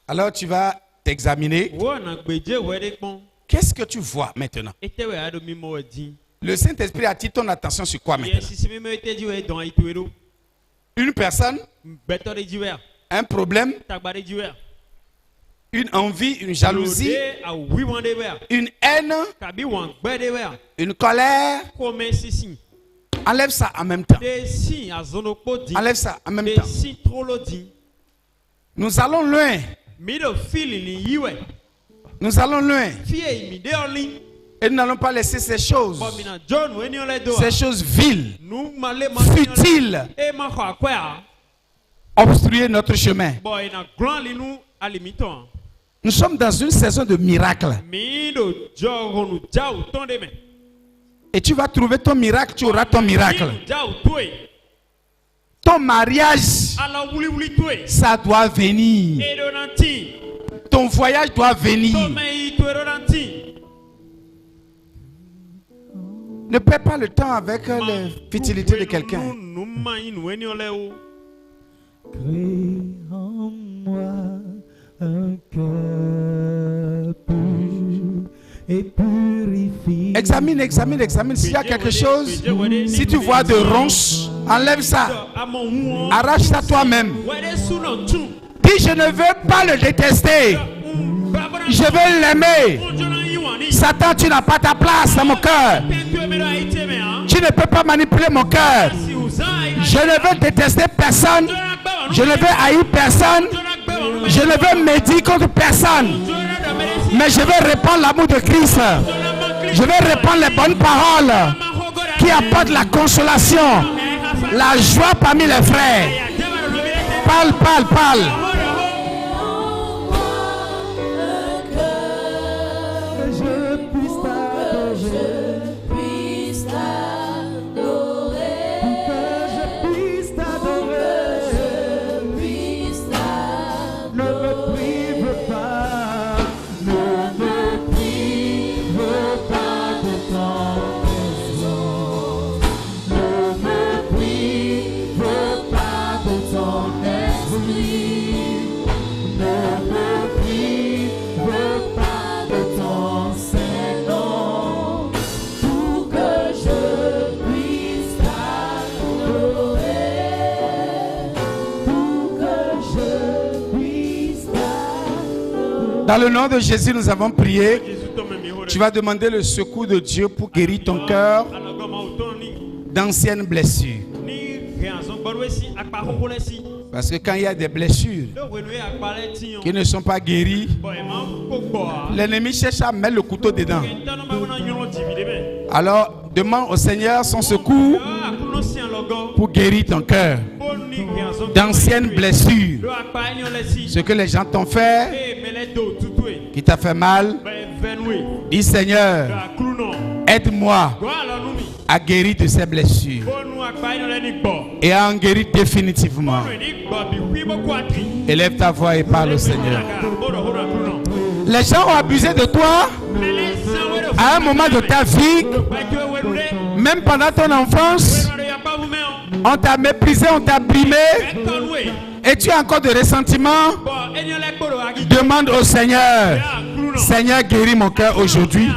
Alors tu vas t'examiner. Qu'est-ce que tu vois maintenant? Le Saint-Esprit attire ton attention sur quoi maintenant? Une personne, un problème, une envie, une jalousie, une haine, une colère. Enlève ça en même temps. Enlève ça en même temps. Nous allons loin. Nous allons loin. Et nous n'allons pas laisser ces choses viles, futiles, obstruer notre chemin. Nous sommes dans une saison de miracles. Et tu vas trouver ton miracle, tu auras ton miracle. Ton mariage, ça doit venir. Ton voyage doit venir. Ne perds pas le temps avec les futilités de quelqu'un. Crée en moi un cœur pur et purifié. Examine. S'il y a quelque chose, si tu vois de ronces, enlève ça. Arrache ça toi-même. Dis, je ne veux pas le détester. Je veux l'aimer. Satan, tu n'as pas ta place dans mon cœur. Tu ne peux pas manipuler mon cœur. Je ne veux détester personne. Je ne veux haïr personne. Je ne veux médire contre personne. Mais je veux répandre l'amour de Christ. Je veux répandre les bonnes paroles qui apportent la consolation, la joie parmi les frères. Parle. Dans le nom de Jésus, nous avons prié. Tu vas demander le secours de Dieu pour guérir ton cœur d'anciennes blessures. Parce que quand il y a des blessures qui ne sont pas guéries, l'ennemi cherche à mettre le couteau dedans. Alors, demande au Seigneur son secours pour guérir ton cœur d'anciennes blessures. Ce que les gens t'ont fait, qui t'a fait mal, dis Seigneur, aide-moi à guérir de ces blessures et à en guérir définitivement. Élève ta voix et parle au Seigneur. Les gens ont abusé de toi à un moment de ta vie, même pendant ton enfance. On t'a méprisé, on t'a brimé, et tu as encore de ressentiment. Demande au Seigneur, Seigneur, guéris mon cœur aujourd'hui.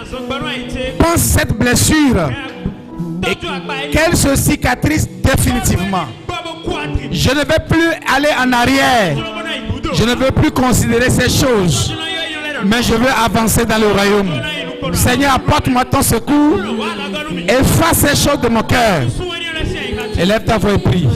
Pense cette blessure et qu'elle se cicatrise définitivement. Je ne vais plus aller en arrière. Je ne veux plus considérer ces choses, mais je veux avancer dans le royaume. Seigneur, apporte-moi ton secours. Efface ces choses de mon cœur. Élève ta voix et prie.